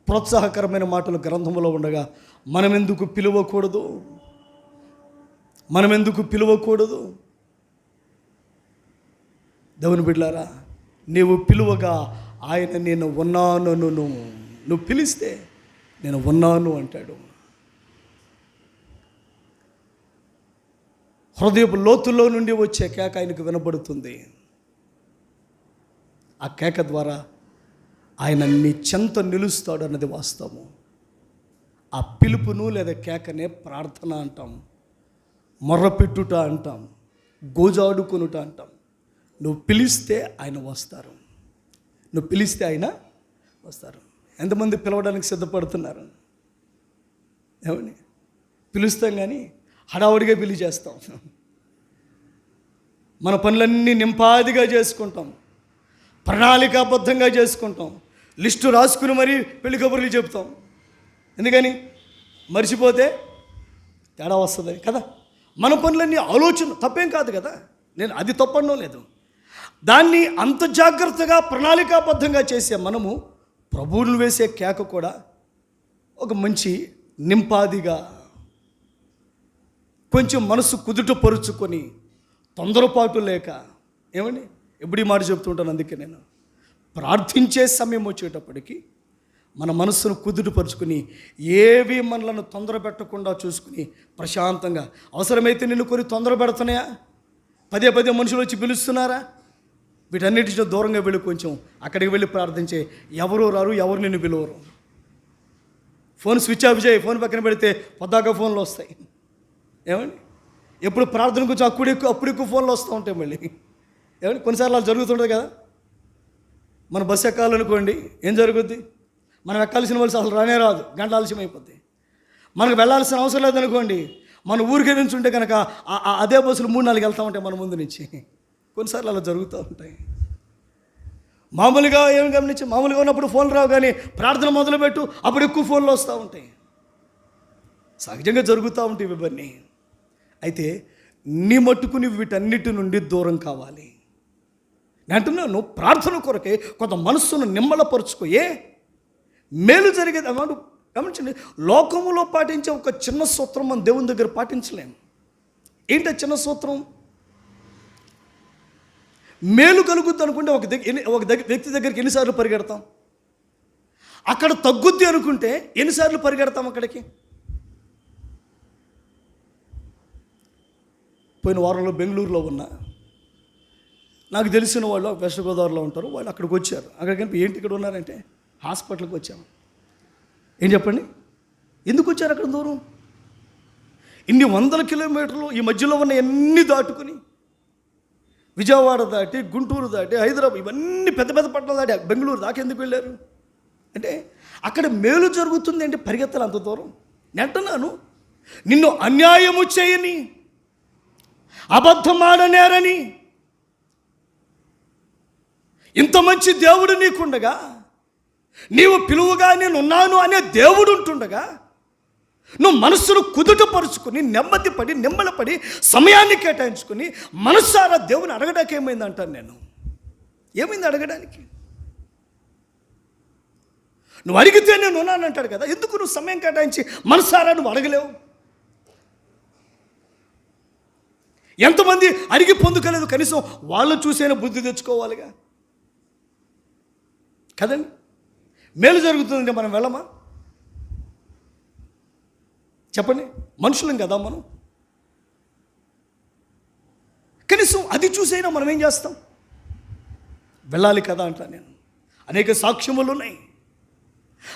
ప్రోత్సాహకరమైన మాటలు గ్రంథంలో ఉండగా మనమెందుకు పిలువకూడదు? దేవుని బిడ్డలారా, నీవు పిలువగా ఆయన నేను ఉన్నాను, నువ్వు పిలిస్తే నేను ఉన్నాను అంటాడు. హృదయపు లోతుల్లో నుండి వచ్చే కేక ఆయనకు వినబడుతుంది. ఆ కేక ద్వారా ఆయన నీ చెంత నిలుస్తాడు అన్నది వాస్తవం. ఆ పిలుపును లేదా కేకనే ప్రార్థన అంటాం, మొర్రపెట్టుట అంటాం, గోజాడుకొనుట అంటాం. నువ్వు పిలిస్తే ఆయన వస్తారు. ఎంతమంది పిలవడానికి సిద్ధపడుతున్నారు? ఏమని? పిలుస్తాం కానీ హడావుడిగా చేస్తాం. మన పనులన్నీ నింపాదిగా చేసుకుంటాం, ప్రణాళికాబద్ధంగా చేసుకుంటాం, లిస్టు రాసుకుని మరీ పెళ్లి కబుర్లు చెప్తాం. ఎందుకని? మర్చిపోతే తేడా వస్తుంది కదా. మన పనులన్నీ ఆలోచన తప్పేం కాదు కదా, నేను అది తప్పనో లేదు. దాన్ని అంత జాగ్రత్తగా ప్రణాళికాబద్ధంగా చేసే మనము ప్రభువులు వేసే కేక కూడా ఒక మంచి నింపాదిగా, కొంచెం మనసు కుదుటపరుచుకొని, తొందరపాటు లేక. ఏమండి, ఎప్పుడు ఈ మాట చెప్తుంటాను, అందుకే నేను ప్రార్థించే సమయం వచ్చేటప్పటికి మన మనస్సును కుదుటపరుచుకుని, ఏవి మనలను తొందర పెట్టకుండా చూసుకుని ప్రశాంతంగా. అవసరమైతే నిన్ను కొన్ని తొందర పెడుతున్నాయా, పదే పదే మనుషులు వచ్చి పిలుస్తున్నారా, వీటన్నిటితో దూరంగా వెళ్ళి కొంచెం అక్కడికి వెళ్ళి ప్రార్థించే. ఎవరు రారు, ఎవరు నిన్ను పిలవరు. ఫోన్ స్విచ్ ఆఫ్ చేయి, ఫోన్ పక్కన పెడితే పొద్దాక ఫోన్లు వస్తాయి. ఏమండి, ఎప్పుడు ప్రార్థన గురించి అప్పుడు ఎక్కువ ఫోన్లు వస్తూ ఉంటాయి మళ్ళీ. ఏమండి, కొన్నిసార్లు అలా జరుగుతుంటుంది కదా. మన బస్సు ఎక్కాలనుకోండి, ఏం జరుగుద్ది? మనం ఎక్కాల్సిన వాళ్ళు అసలు రానే రాదు, గంట ఆలస్యం అయిపోద్ది. మనకు వెళ్ళాల్సిన అవసరం లేదనుకోండి, మన ఊరికే నుంచి ఉంటే కనుక అదే బస్సులు 3-4 వెళ్తూ ఉంటాయి మన ముందు నుంచి. కొన్నిసార్లు అలా జరుగుతూ ఉంటాయి. మామూలుగా ఏమి గమనించి, మామూలుగా ఉన్నప్పుడు ఫోన్లు రావు, కానీ ప్రార్థన మొదలుపెట్టు అప్పుడు ఎక్కువ ఫోన్లు వస్తూ ఉంటాయి. సహజంగా జరుగుతూ ఉంటాయి ఇవన్నీ. అయితే నీ మట్టుకు నువ్వు వీటన్నిటి నుండి దూరం కావాలి. నేను అంటున్నాను, ప్రార్థన కొరకే కొంత మనస్సును నిమ్మలపరుచుకోయే మేలు జరిగేది అన్నాడు. గమనించండి, లోకములో పాటించే ఒక చిన్న సూత్రం మనం దేవుని దగ్గర పాటించలేము. ఏంటి చిన్న సూత్రం? మేలు కలుగుద్ది అనుకుంటే ఒక వ్యక్తి దగ్గరికి ఎన్నిసార్లు పరిగెడతాం? అక్కడ తగ్గుద్ది అనుకుంటే ఎన్నిసార్లు పరిగెడతాం అక్కడికి? పోయిన వారంలో బెంగళూరులో ఉన్నా, నాకు తెలిసిన వాళ్ళు వెస్ట్ గోదావరిలో ఉంటారు, వాళ్ళు అక్కడికి వచ్చారు. అక్కడికి ఏంటి ఇక్కడ ఉన్నారంటే, హాస్పిటల్కి వచ్చాము. ఏం చెప్పండి, ఎందుకు వచ్చారు అక్కడ దూరం? ఇన్ని 100 కిలోమీటర్లు ఈ మధ్యలో ఉన్న ఎన్ని దాటుకుని, విజయవాడ దాటి, గుంటూరు దాటి, హైదరాబాద్, ఇవన్నీ పెద్ద పెద్ద పట్టణాలు దాటి బెంగళూరు దాకా ఎందుకు వెళ్ళారు అంటే, అక్కడ మేలు జరుగుతుంది అంటే పరిగెత్తాలి అంత దూరం. నేను అంటున్నాను, నిన్ను అన్యాయము చేయని, అబద్ధమాడనేరని ఇంత మంచి దేవుడు నీకుండగా, నీవు పిలువగా నేను ఉన్నాను అనే దేవుడు ఉంటుండగా, నువ్వు మనస్సును కుదుటపరుచుకుని నెమ్మదిపడి నిమ్మలపడి సమయాన్ని కేటాయించుకుని మనస్సారా దేవుని అడగడానికి ఏమైంది అంటాను నేను. ఏమైంది అడగడానికి? నువ్వు అడిగితే నేను ఉన్నాను అంటాడు కదా, ఎందుకు నువ్వు సమయం కేటాయించి మనస్సారా నువ్వు అడగలేవు? ఎంతమంది అడిగి పొందుకోలేదు, కనీసం వాళ్ళు చూసైనా బుద్ధి తెచ్చుకోవాలిగా కదండి. మేలు జరుగుతుందంటే మనం వెళ్ళమా? చెప్పండి, మనుషులం కదా మనం. కనీసం అది చూసైనా మనం ఏం చేస్తాం? వెళ్ళాలి కదా అంటాను నేను. అనేక సాక్ష్యములు ఉన్నాయి,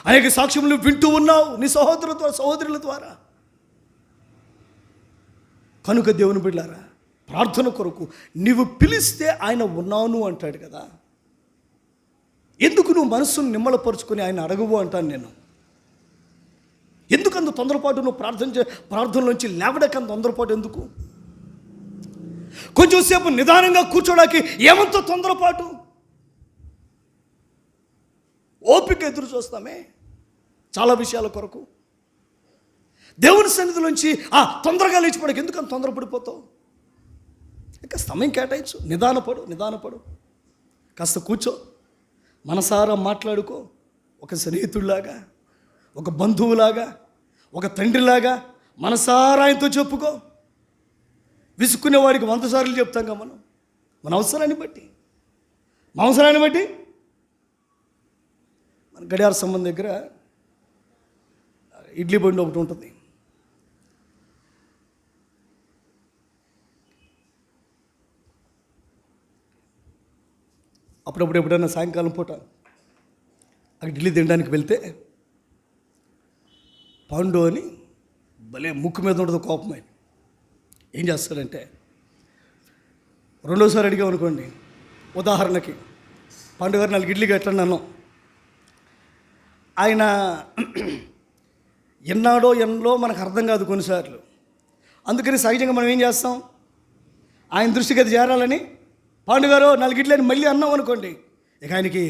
అనేక సాక్ష్యములు వింటూ ఉన్నావు నీ సహోదరుల ద్వారా. కనుక దేవుని బిడ్డలారా, ప్రార్థన కొరకు నీవు పిలిస్తే ఆయన ఉన్నాను అంటాడు కదా. ఎందుకు నువ్వు మనస్సును నిమ్మలపరుచుకొని ఆయన అడగవు అంటాను నేను. ఎందుకంత తొందరపాటు? నువ్వు ప్రార్థనలోంచి లేవడాకంత తొందరపాటు ఎందుకు? కొంచెం సేపు నిదానంగా కూర్చోడానికి ఏమంత తొందరపాటు? ఓపిక ఎదురు చూస్తామే చాలా విషయాల కొరకు. దేవుని సన్నిధిలోంచి తొందరగా లేచిపోవడానికి ఎందుకు అంత తొందరపడిపోతావు? ఇంకా సమయం కేటాయించు, నిదానపడు, కాస్త కూర్చో, మనసారా మాట్లాడుకో. ఒక స్నేహితుడిలాగా, ఒక బంధువులాగా, ఒక తండ్రిలాగా మనసారా ఆయనతో చెప్పుకో. విసుక్కునేవాడికి 100 సార్లు చెప్తాం కదా మనం, మన అవసరాన్ని బట్టి. మన గడియార సంబంధం దగ్గర ఇడ్లీ బండి ఒకటి ఉంటుంది. అప్పుడప్పుడు ఎప్పుడైనా సాయంకాలం పూట అక్కడ ఇడ్లీ తినడానికి వెళ్తే, పాండు అని భలే ముక్కు మీద ఉండదు కోపమై ఏం చేస్తారంటే, రెండోసారి అడిగామనుకోండి, ఉదాహరణకి పాండు గారు 4 ఇడ్లీ కట్టండి అన్నాం. ఆయన ఎన్నాడో ఎన్నో మనకు అర్థం కాదు కొన్నిసార్లు. అందుకని సహజంగా మనం ఏం చేస్తాం, ఆయన దృష్టికి అది చేరాలని పాండుగారు 4 ఇడ్లని మళ్ళీ అన్నాం అనుకోండి, ఇక ఆయనకి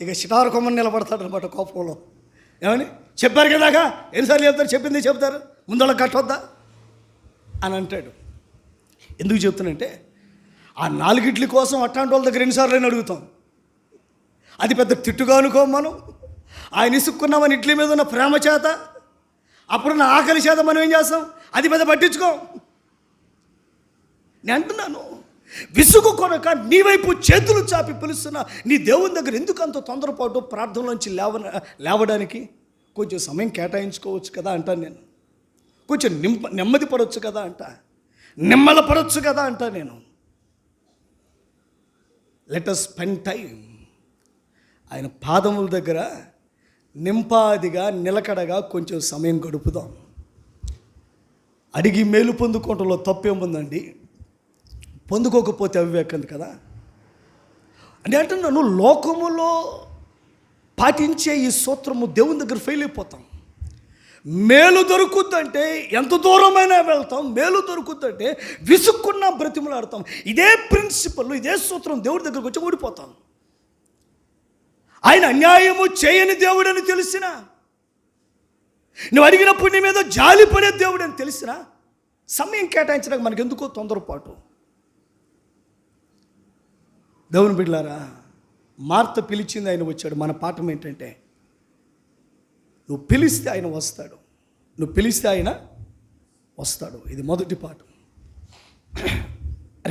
ఇక సిటారు కొమ్మని నిలబడతాడు అనమాట కోపంలో. ఏమని చెప్పారు కదాక ఎన్నిసార్లు చెప్తారు, చెప్పింది చెప్తారు, ముందళ్ళ కట్టొద్దా అని అంటాడు. ఎందుకు చెప్తానంటే ఆ 4 ఇడ్లీ కోసం అట్లాంటి వాళ్ళ దగ్గర ఎన్నిసార్లు అయినా అడుగుతాం. అది పెద్ద తిట్టుగా అనుకోం మనం. ఆయన ఇసుక్కున్నామని ఇడ్లీ మీద ఉన్న ప్రేమ చేత, అప్పుడున్న ఆకలి చేత మనం ఏం చేస్తాం, అది పెద్ద పట్టించుకోం. నేను అంటున్నాను, విసుగు కొనక నీ వైపు చేతులు చాపి పిలుస్తున్న నీ దేవుని దగ్గర ఎందుకు అంత తొందరపాటు? ప్రార్థనలోంచి లేవడానికి కొంచెం సమయం కేటాయించుకోవచ్చు కదా అంటాను నేను. కొంచెం నెమ్మది పడవచ్చు కదా అంట, నిమ్మల పడవచ్చు కదా అంట నేను. Let us spend time. ఆయన పాదముల దగ్గర నింపాదిగా నిలకడగా కొంచెం సమయం గడుపుదాం. అడిగి మేలు పొందుకోవటంలో తప్పేముందండి? పొందుకోకపోతే అవివేకం కదా. అంటే అంటున్నాను, లోకములో పాటించే ఈ సూత్రము దేవుని దగ్గర ఫెయిల్ అయిపోతాం. మేలు దొరుకుద్దంటే ఎంత దూరమైనా వెళ్తాం, మేలు దొరుకుద్దంటే విసుక్కున్నా బ్రతిమలాడతాం. ఇదే ప్రిన్సిపల్, ఇదే సూత్రం దేవుడి దగ్గరకు వచ్చి ఓడిపోతాం. ఆయన అన్యాయము చేయని దేవుడని తెలిసినా, నువ్వు అడిగినప్పుడు నీ మీద జాలిపడే దేవుడని తెలిసినా సమయం కేటాయించడానికి మనకు ఎందుకో తొందరపాటు. దేవుని బిడ్డలారా, మార్త పిలిచింది, ఆయన వచ్చాడు. మన పాఠం ఏంటంటే, నువ్వు పిలిస్తే ఆయన వస్తాడు, నువ్వు పిలిస్తే ఆయన వస్తాడు. ఇది మొదటి పాఠం.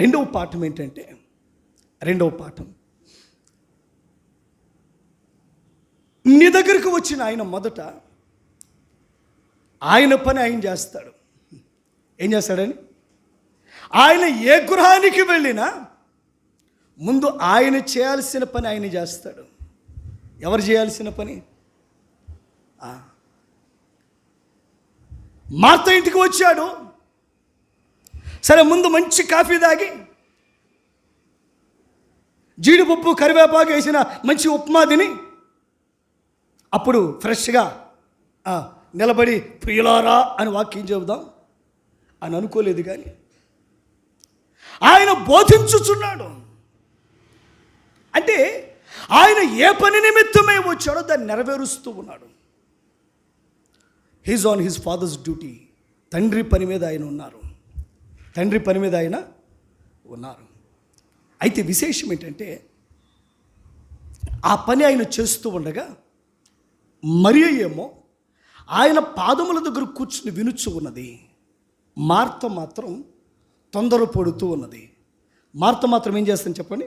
రెండవ పాఠం ఏంటంటే, నీ దగ్గరికి వచ్చిన ఆయన మొదట ఆయన పని ఆయన చేస్తాడు. ఏం చేస్తాడని? ఆయన ఏ గృహానికి వెళ్ళినా ముందు ఆయన చేయాల్సిన పని ఆయన చేస్తాడు. ఎవరు చేయాల్సిన పని? మార్త ఇంటికి వచ్చాడు. సరే, ముందు మంచి కాఫీ తాగి జీడిపప్పు కరివేపాకు వేసిన మంచి ఉప్మా తిని అప్పుడు ఫ్రెష్గా నిలబడి ప్రియులారా అని వాక్యం చెబుదాం అని అనుకోలేదు. కానీ ఆయన బోధించుచున్నాడు. అంటే ఆయన ఏ పని నిమిత్తమై వచ్చాడో దాన్ని నెరవేరుస్తూ ఉన్నాడు. He's on his father's duty. తండ్రి పని మీద ఆయన ఉన్నారు. అయితే విశేషం ఏంటంటే, ఆ పని ఆయన చేస్తూ ఉండగా మరియ ఏమో ఆయన పాదముల దగ్గర కూర్చుని వినుచు ఉన్నది. మార్త మాత్రం తొందరపడుతూ ఉన్నది. మార్త మాత్రం ఏం చేస్తుంది చెప్పండి?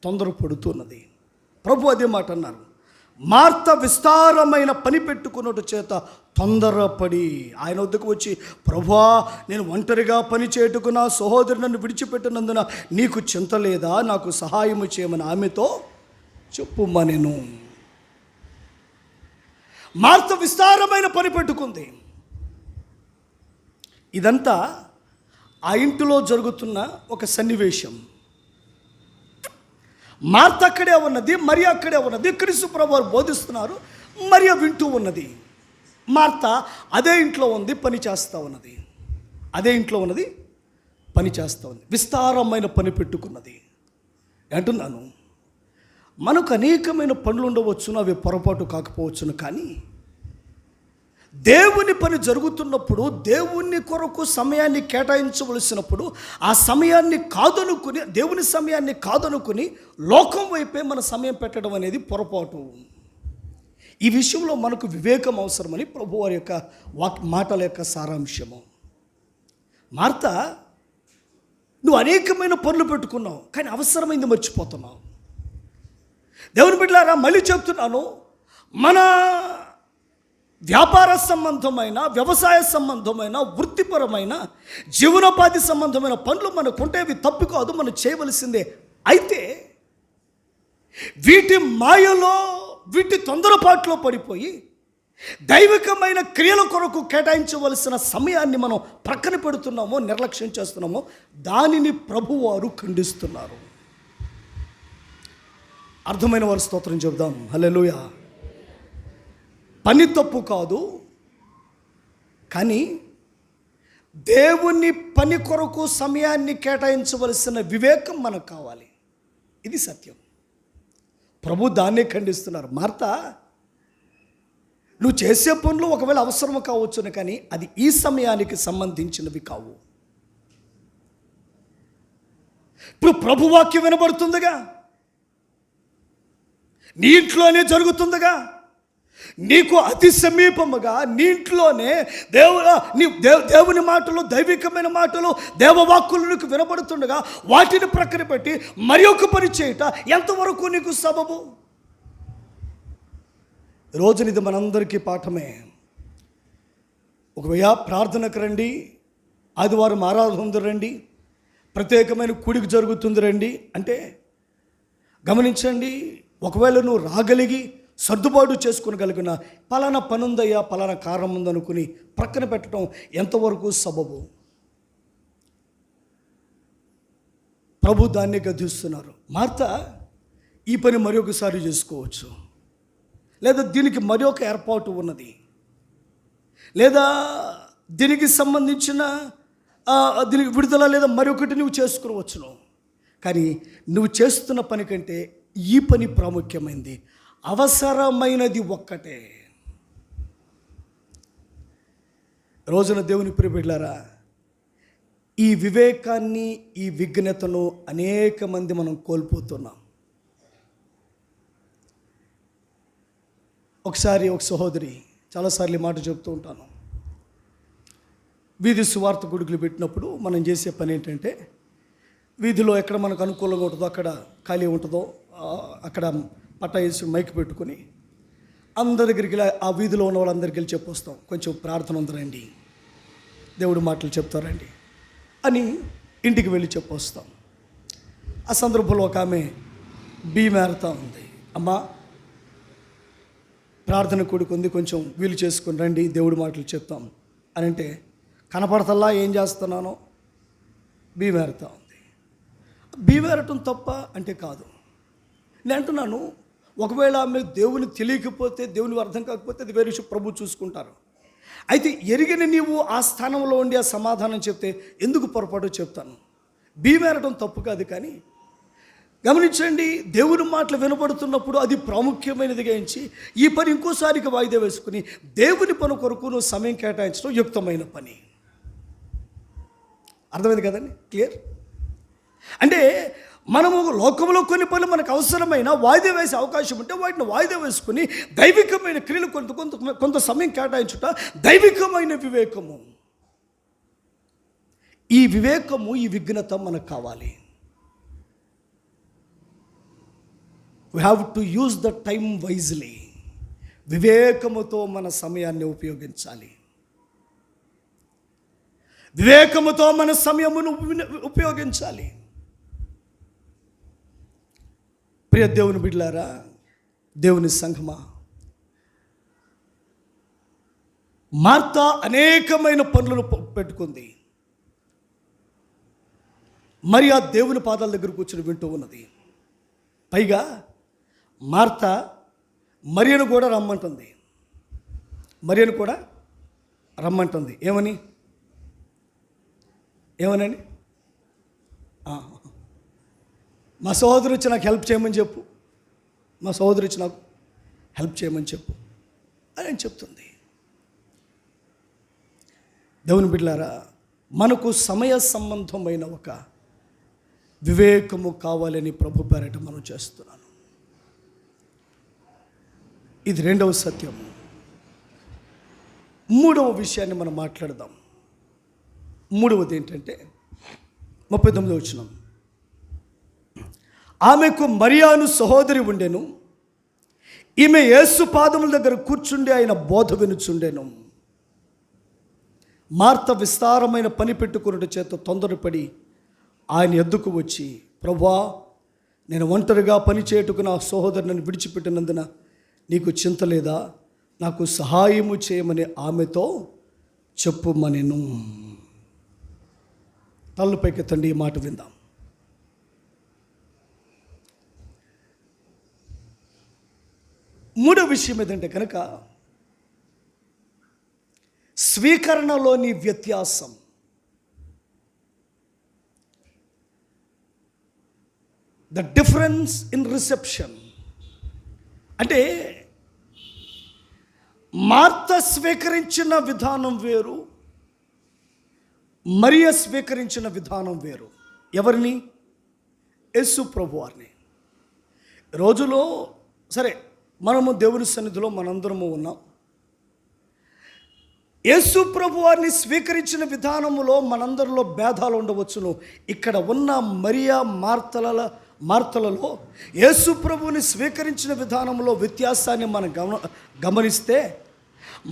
తొందరపడుతూ ఉన్నది. ప్రభు అదే మాట అన్నారు, మార్త విస్తారమైన పని పెట్టుకున్నట్టు చేత తొందరపడి ఆయన వద్దకు వచ్చి, ప్రభువా, నేను ఒంటరిగా పని చేయుటకు నా సహోదరు నన్ను విడిచిపెట్టినందున నీకు చింత లేదా? నాకు సహాయము చేయమని ఆమెతో చెప్పుమనెను. మార్త విస్తారమైన పని పెట్టుకుంది. ఇదంతా ఆ ఇంటిలో జరుగుతున్న ఒక సన్నివేశం. మార్త అక్కడే ఉన్నది, మరియ అక్కడే ఉన్నది. క్రీస్తు ప్రభువారు బోధిస్తున్నారు, మరియ వింటూ ఉన్నది. మార్త అదే ఇంట్లో ఉంది, పని చేస్తూ ఉన్నది. విస్తారమైన పని పెట్టుకున్నది. అంటున్నాను, మనకు అనేకమైన పనులు ఉండవచ్చును, అవి పొరపాటు కాకపోవచ్చును. కానీ దేవుని పని జరుగుతున్నప్పుడు, దేవుని కొరకు సమయాన్ని కేటాయించవలసినప్పుడు ఆ సమయాన్ని కాదనుకుని, దేవుని సమయాన్ని కాదనుకుని లోకం వైపే మన సమయం పెట్టడం అనేది పొరపాటు. ఈ విషయంలో మనకు వివేకం అవసరమని ప్రభు వారి యొక్క మాటల యొక్క సారాంశము. మార్త, నువ్వు అనేకమైన పనులు పెట్టుకున్నావు, కానీ అవసరమైంది మర్చిపోతున్నావు. దేవుని బిడ్డలారా, మళ్ళీ చెప్తున్నాను, మన వ్యాపార సంబంధమైన, వ్యవసాయ సంబంధమైన, వృత్తిపరమైన, జీవనోపాధి సంబంధమైన పనులు మనకుంటే అవి తప్పు కాదు, మనం చేయవలసిందే. అయితే వీటి మాయలో, వీటి తొందరపాటులో పడిపోయి దైవికమైన క్రియల కొరకు కేటాయించవలసిన సమయాన్ని మనం ప్రక్కన పెడుతున్నామో, నిర్లక్ష్యం చేస్తున్నామో, దానిని ప్రభువారు ఖండిస్తున్నారు. అర్థమైన వారు స్తోత్రం చెబుదాం. హల్లెలూయా. పని తప్పు కాదు, కానీ దేవుని పని కొరకు సమయాన్ని కేటాయించవలసిన వివేకం మనకు కావాలి. ఇది సత్యం. ప్రభు దాన్నే ఖండిస్తున్నారు. మార్త, నువ్వు చేసే పనులు ఒకవేళ అవసరం కావచ్చును, కానీ అది ఈ సమయానికి సంబంధించినవి కావు. ఇప్పుడు ప్రభు వాక్యం వినబడుతుందిగా, నీ ఇంట్లోనే జరుగుతుందిగా, నీకు అతి సమీపముగా నీ ఇంట్లోనే దేవుని మాటలు, దైవికమైన మాటలు, దేవవాక్కులు నీకు వినబడుతుండగా వాటిని ప్రక్కన పెట్టి మరి ఒక పని చేయట ఎంతవరకు నీకు సబబు? రోజున ఇది మనందరికీ పాఠమే. ఒకవేళ ప్రార్థనకు రండి, ఆదివారం ఆరాధన ఉంది రండి, ప్రత్యేకమైన కూడిక జరుగుతుంది రండి అంటే గమనించండి, ఒకవేళ నువ్వు రాగలిగి సర్దుబాటు చేసుకోగలిగిన పలానా పనుందయ్యా, పలానా కారణం ఉందనుకుని ప్రక్కన పెట్టడం ఎంతవరకు సబబు? ప్రభు దాన్ని గద్దిస్తున్నారు. మార్త, ఈ పని మరి ఒకసారి చేసుకోవచ్చు, లేదా దీనికి మరి ఒక ఏర్పాటు ఉన్నది, లేదా దీనికి సంబంధించిన దీనికి విడుదల లేదా మరొకటి నువ్వు చేసుకునవచ్చును. కానీ నువ్వు చేస్తున్న పని కంటే ఈ పని ప్రాముఖ్యమైనది, అవసరమైనది ఒక్కటే. రోజున దేవుని ప్రియబిడ్డలారా, ఈ వివేకాన్ని, ఈ విఘ్నతను అనేక మంది మనం కోల్పోతున్నాం. ఒకసారి ఒక సహోదరి, చాలాసార్లు మాట చెప్తూ ఉంటాను, వీధి సువార్త గుడుకులు పెట్టినప్పుడు మనం చేసే పని ఏంటంటే, వీధిలో ఎక్కడ మనకు అనుకూలంగా ఉంటుందో, అక్కడ ఖాళీ ఉంటుందో అక్కడ పట్టా వేసి మైక్ పెట్టుకొని అందరి దగ్గరికి, ఆ వీధిలో ఉన్న వాళ్ళందరికీ వెళ్ళి చెప్పొస్తాం, కొంచెం ప్రార్థన ఉందరండి, దేవుడు మాటలు చెప్తారండి అని ఇంటికి వెళ్ళి చెప్పొస్తాం. ఆ సందర్భంలో ఒక ఆమె బీమేరుతా ఉంది, అమ్మా ప్రార్థన కూడుకుంది, కొంచెం వీలు చేసుకుని రండి, దేవుడి మాటలు చెప్తాం అని అంటే, కనపడతల్లా ఏం చేస్తున్నానో బీమేరుతా ఉంది. బీమేరటం తప్ప అంటే కాదు. నేను అంటున్నాను, ఒకవేళ ఆమె దేవుని తెలియకపోతే, దేవుని అర్థం కాకపోతే అది వేరే విషయం, ప్రభు చూసుకుంటారు. అయితే ఎరిగిన నీవు ఆ స్థానంలో ఉండి ఆ సమాధానం చెప్తే ఎందుకు పొరపాటు చెప్తాను. బీమేరటం తప్పు కాదు, కానీ గమనించండి, దేవుని మాటలు వినపడుతున్నప్పుడు అది ప్రాముఖ్యమైనదిగా ఎంచి ఈ పని ఇంకోసారికి వాయిదా వేసుకుని దేవుని పని కొరకు నువ్వు సమయం కేటాయించడం యుక్తమైన పని. అర్థమైంది కదండి? క్లియర్? అంటే మనము లోకంలో కొన్ని పనులు మనకు అవసరమైన వాయిదా వేసే అవకాశం ఉంటే వాటిని వాయిదా వేసుకుని దైవికమైన క్రియలు కొంత సమయం కేటాయించుట దైవికమైన వివేకము. ఈ వివేకము, ఈ విఘ్నత మనకు కావాలి. We have to use the time wisely. వివేకముతో మన సమయాన్ని ఉపయోగించాలి. వివేకముతో మన సమయమును ఉపయోగించాలి. ప్రియ దేవుని బిడ్డలారా, దేవుని సంఘమా, మార్త అనేకమైన పనులను పెట్టుకుంది. మరి ఆ దేవుని పాదాల దగ్గర కూర్చొని వింటూ ఉన్నది. పైగా మార్త మరియను కూడా రమ్మంటుంది. మరియను కూడా రమ్మంటుంది. ఏమనండి? మా సహోదరు వచ్చి నాకు హెల్ప్ చేయమని చెప్పు, మా సహోదరు వచ్చి నాకు హెల్ప్ చేయమని చెప్పు అని చెప్తుంది. దేవుని బిడ్డలారా, మనకు సమయ సంబంధమైన ఒక వివేకము కావాలని ప్రభు పేరట మనం చేస్తున్నాను. ఇది రెండవ సత్యము. మూడవ విషయాన్ని మనం మాట్లాడదాం. మూడవది ఏంటంటే 39వ వచనం, ఆమెకు మరియాను సహోదరి ఉండెను, ఈమె యేసు పాదముల దగ్గర కూర్చుండి ఆయన బోధ వినుచుండెను. మార్త విస్తారమైన పని పెట్టుకున్నట్టు చేత తొందరపడి ఆయన ఎద్దుకు వచ్చి, ప్రభువా, నేను ఒంటరిగా పని చేయుటకు నా సహోదరు నన్ను విడిచిపెట్టినందున నీకు చింత లేదా? నాకు సహాయము చేయమని ఆమెతో చెప్పుమనెను. తల్లు పైకెత్తండి, ఈ మాట విందాం. మూడో విషయం ఏదంటే కనుక, స్వీకరణలోని వ్యత్యాసం. The difference in reception. అంటే మార్త స్వీకరించిన విధానం వేరు, మరియ స్వీకరించిన విధానం వేరు. ఎవరిని? యేసు ప్రభువారిని. రోజులో సరే మనము దేవుని సన్నిధిలో మనందరము ఉన్నాం. యేసు ప్రభువారిని స్వీకరించిన విధానములో మనందరిలో భేదాలు ఉండవచ్చును. ఇక్కడ ఉన్న మరియా మార్తలలో యేసు ప్రభువుని స్వీకరించిన విధానంలో వ్యత్యాసాన్ని మనం గమనిస్తే,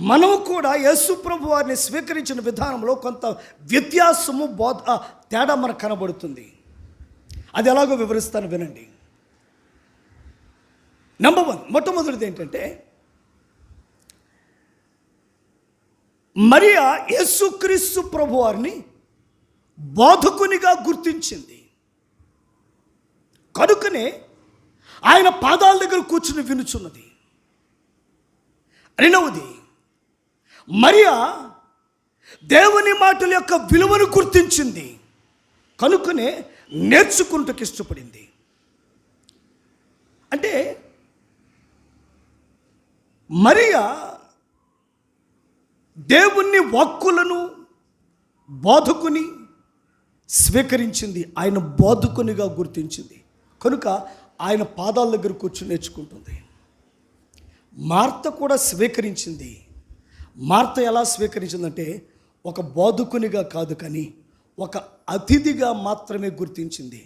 మనము కూడా యేసు ప్రభువారిని స్వీకరించిన విధానంలో కొంత వ్యత్యాసము తేడా మనకు కనబడుతుంది. అది ఎలాగో వివరిస్తాను, వినండి. నంబర్ 1, మొట్టమొదటిది ఏంటంటే, మరియా యేసుక్రీస్తు ప్రభువారిని బోధకునిగా గుర్తించింది. కనుకనే ఆయన పాదాల దగ్గర కూర్చుని వినుచున్నది. రెండవది, మరియా దేవుని మాటల యొక్క విలువను గుర్తించింది. కనుకనే నేర్చుకుంటకు ఇష్టపడింది. అంటే మరియా దేవుని వాక్కులను బోధకుని స్వీకరించింది, ఆయన బోధకునిగా గుర్తించింది. కనుక ఆయన పాదాల దగ్గర కూర్చుని నేర్చుకుంటుంది. మార్త కూడా స్వీకరించింది. మార్త ఎలా స్వీకరించిందంటే, ఒక బోధకునిగా కాదు కానీ ఒక అతిథిగా మాత్రమే గుర్తించింది.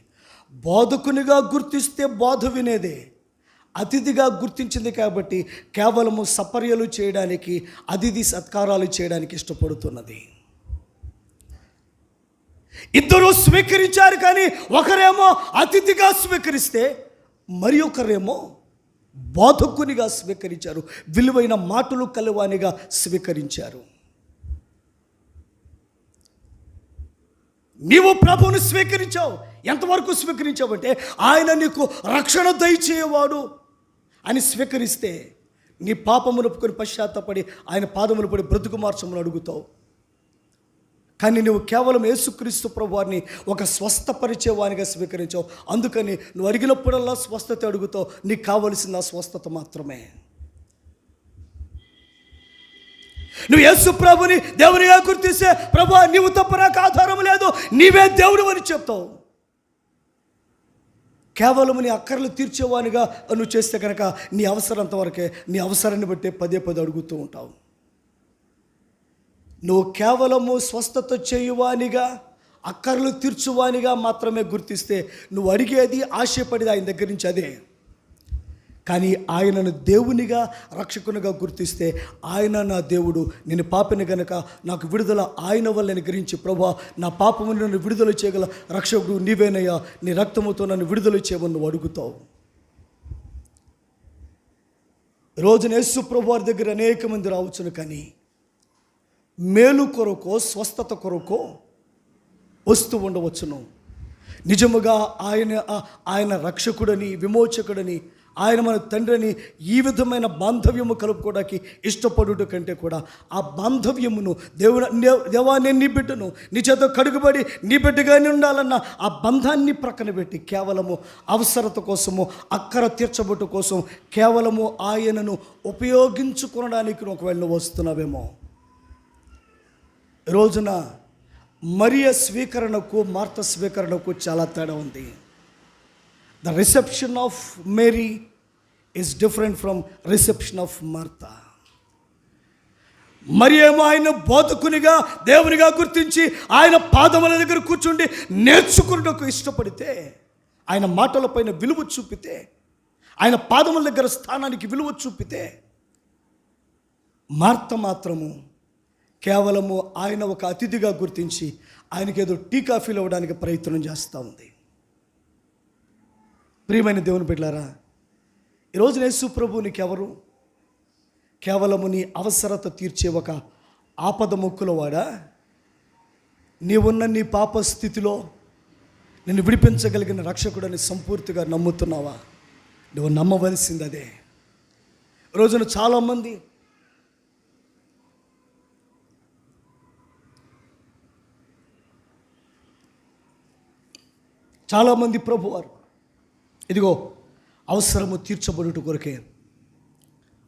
బోధకునిగా గుర్తిస్తే బోధ వినేదే. అతిథిగా గుర్తించింది కాబట్టి కేవలము సపర్యలు చేయడానికి, అతిథి సత్కారాలు చేయడానికి ఇష్టపడుతున్నది. ఇద్దరు స్వీకరించారు కానీ ఒకరేమో అతిథిగా స్వీకరిస్తే మరి ఒకరేమో బోధకునిగా స్వీకరించారు, విలువైన మాటలు కలవానిగా స్వీకరించారు. నీవు ప్రభువుని స్వీకరించావు. ఎంతవరకు స్వీకరించావంటే, ఆయన నీకు రక్షణ దయచేయవాడు అని స్వీకరిస్తే నీ పాపమును ఒప్పుకొని పశ్చాత్తపడి ఆయన పాదములు పడి బ్రతుకు మార్చమని అడుగుతావు. కానీ నువ్వు కేవలం యేసుక్రీస్తు ప్రభువారిని ఒక స్వస్థపరిచేవానిగా స్వీకరించావు. అందుకని నువ్వు అడిగినప్పుడల్లా స్వస్థత అడుగుతావు. నీకు కావలసిన స్వస్థత మాత్రమే. నువ్వు యేసు ప్రభుని దేవునిగా గుర్తిస్తే, ప్రభువా నీవు తప్ప నాకు ఆధారం లేదు, నీవే దేవుడు అని చెప్తావు. కేవలం నీ అక్కర్లు తీర్చేవానిగా నువ్వు చేస్తే కనుక నీ అవసరంత వరకే, నీ అవసరాన్ని బట్టే పదే అడుగుతూ ఉంటావు. నువ్వు కేవలము స్వస్థత చేయువానిగా, అక్కర్లు తీర్చువానిగా మాత్రమే గుర్తిస్తే నువ్వు అడిగేది, ఆశపడేది ఆయన దగ్గర నుంచి అదే. కానీ ఆయనను దేవునిగా, రక్షకునిగా గుర్తిస్తే, ఆయన నా దేవుడు, నేను పాపిని గనక నాకు విడుదల ఆయన వల్లని గ్రహించి, ప్రభువా నా పాపము నన్ను విడుదల చేయగల రక్షకుడు నీవేనయ్యా, నీ రక్తముతో నన్ను విడుదల చేయమని నువ్వు అడుగుతావు. రోజున యేసు ప్రభువారి దగ్గర అనేక మంది రావచ్చును, కానీ మేలు కొరకో స్వస్థత కొరకో వస్తూ ఉండవచ్చును. నిజముగా ఆయన రక్షకుడని, విమోచకుడని, ఆయన మన తండ్రిని ఈ విధమైన బాంధవ్యము కలుపుకోవడానికి ఇష్టపడుట కంటే కూడా ఆ బాంధవ్యమును దేవా నేను నీ బిడ్డను, నీ చేత కడుగుబడి నీ బిడ్డగానే ఉండాలన్న ఆ బంధాన్ని ప్రక్కన పెట్టి కేవలము అవసరత కోసము, అక్కర తీర్చబట్టు కోసం కేవలము ఆయనను ఉపయోగించుకోవడానికి ఒకవేళ వస్తున్నావేమో. రోజున మరియ స్వీకరణకు, మార్త స్వీకరణకు చాలా తేడా ఉంది. The reception of Mary is different from reception of Martha. మరి ఏమో ఆయన బోధకునిగా, దేవునిగా గుర్తించి ఆయన పాదముల దగ్గర కూర్చుండి నేర్చుకున్నకు ఇష్టపడితే, ఆయన మాటలపైన విలువ చూపితే, ఆయన పాదముల దగ్గర స్థానానికి విలువ చూపితే, మార్త మాత్రము కేవలము ఆయన ఒక అతిథిగా గుర్తించి ఆయనకి ఏదో టీ కాఫీలు ఇవ్వడానికి ప్రయత్నం చేస్తూ ఉంది. ప్రియమైన దేవుని బిడ్డలారా, ఈరోజు యేసు ప్రభువు నీకెవరు? కేవలము నీ అవసరత తీర్చే ఒక ఆపద మొక్కులవాడా? నీవున్న నీ పాప స్థితిలో నిన్ను విడిపించగలిగిన రక్షకుడని సంపూర్తిగా నమ్ముతున్నావా? నువ్వు నమ్మవలసింది అదే. రోజున చాలామంది చాలామంది ప్రభువారు ఇదిగో అవసరము తీర్చబడుట కొరకే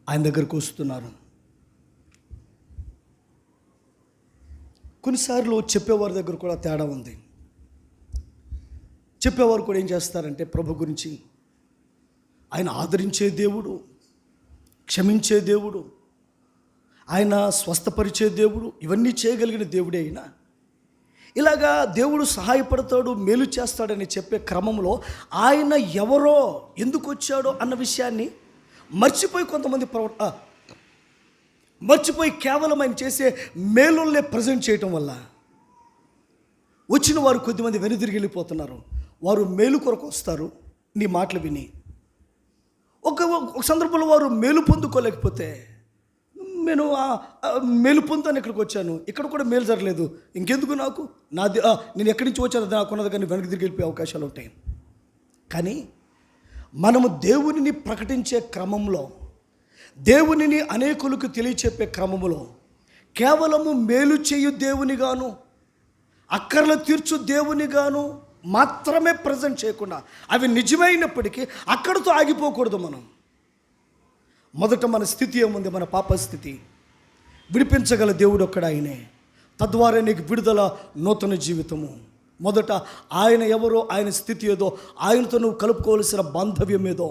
ఆయన దగ్గరకు వస్తున్నారు. కొన్నిసార్లు చెప్పేవారి దగ్గర కూడా తేడా ఉంది. చెప్పేవారు కూడా ఏం చేస్తారంటే ప్రభు గురించి ఆయన ఆదరించే దేవుడు, క్షమించే దేవుడు, ఆయన స్వస్థపరిచే దేవుడు, ఇవన్నీ చేయగలిగిన దేవుడే అయినా ఇలాగా దేవుడు సహాయపడతాడు, మేలు చేస్తాడని చెప్పే క్రమంలో ఆయన ఎవరో ఎందుకు వచ్చాడో అన్న విషయాన్ని మర్చిపోయి కొంతమంది మర్చిపోయి కేవలం ఆయన చేసే మేలుల్నే ప్రజెంట్ చేయటం వల్ల వచ్చిన వారు కొద్దిమంది వెనుదిరిగి వెళ్ళిపోతున్నారు. వారు మేలు కొరకు వస్తారు నీ మాటలు విని. ఒక సందర్భంలో వారు మేలు పొందుకోలేకపోతే నేను మేలు పొందుతాను, ఇక్కడికి వచ్చాను, ఇక్కడ కూడా మేలు జరగలేదు, ఇంకెందుకు నాకు, నేను ఎక్కడి నుంచి వచ్చాను నాకున్నది, కానీ వెనక్కి తిరిగి వెళ్ళిపోయే అవకాశాలు ఉంటాయి. కానీ మనము దేవునిని ప్రకటించే క్రమంలో, దేవునిని అనేకులకు తెలియచెప్పే క్రమంలో కేవలము మేలు చేయు దేవునిగాను, అక్కర్లు తీర్చు దేవునిగాను మాత్రమే ప్రజెంట్ చేయకుండా, అవి నిజమైనప్పటికీ అక్కడితో ఆగిపోకూడదు. మనం మొదట మన స్థితి ఏముంది? మన పాప స్థితి. విడిపించగల దేవుడు ఒక్కడ ఆయనే. తద్వారా నీకు విడుదల, నూతన జీవితము. మొదట ఆయన ఎవరో, ఆయన స్థితి ఏదో, ఆయనతో నువ్వు కలుపుకోవాల్సిన బాంధవ్యం ఏదో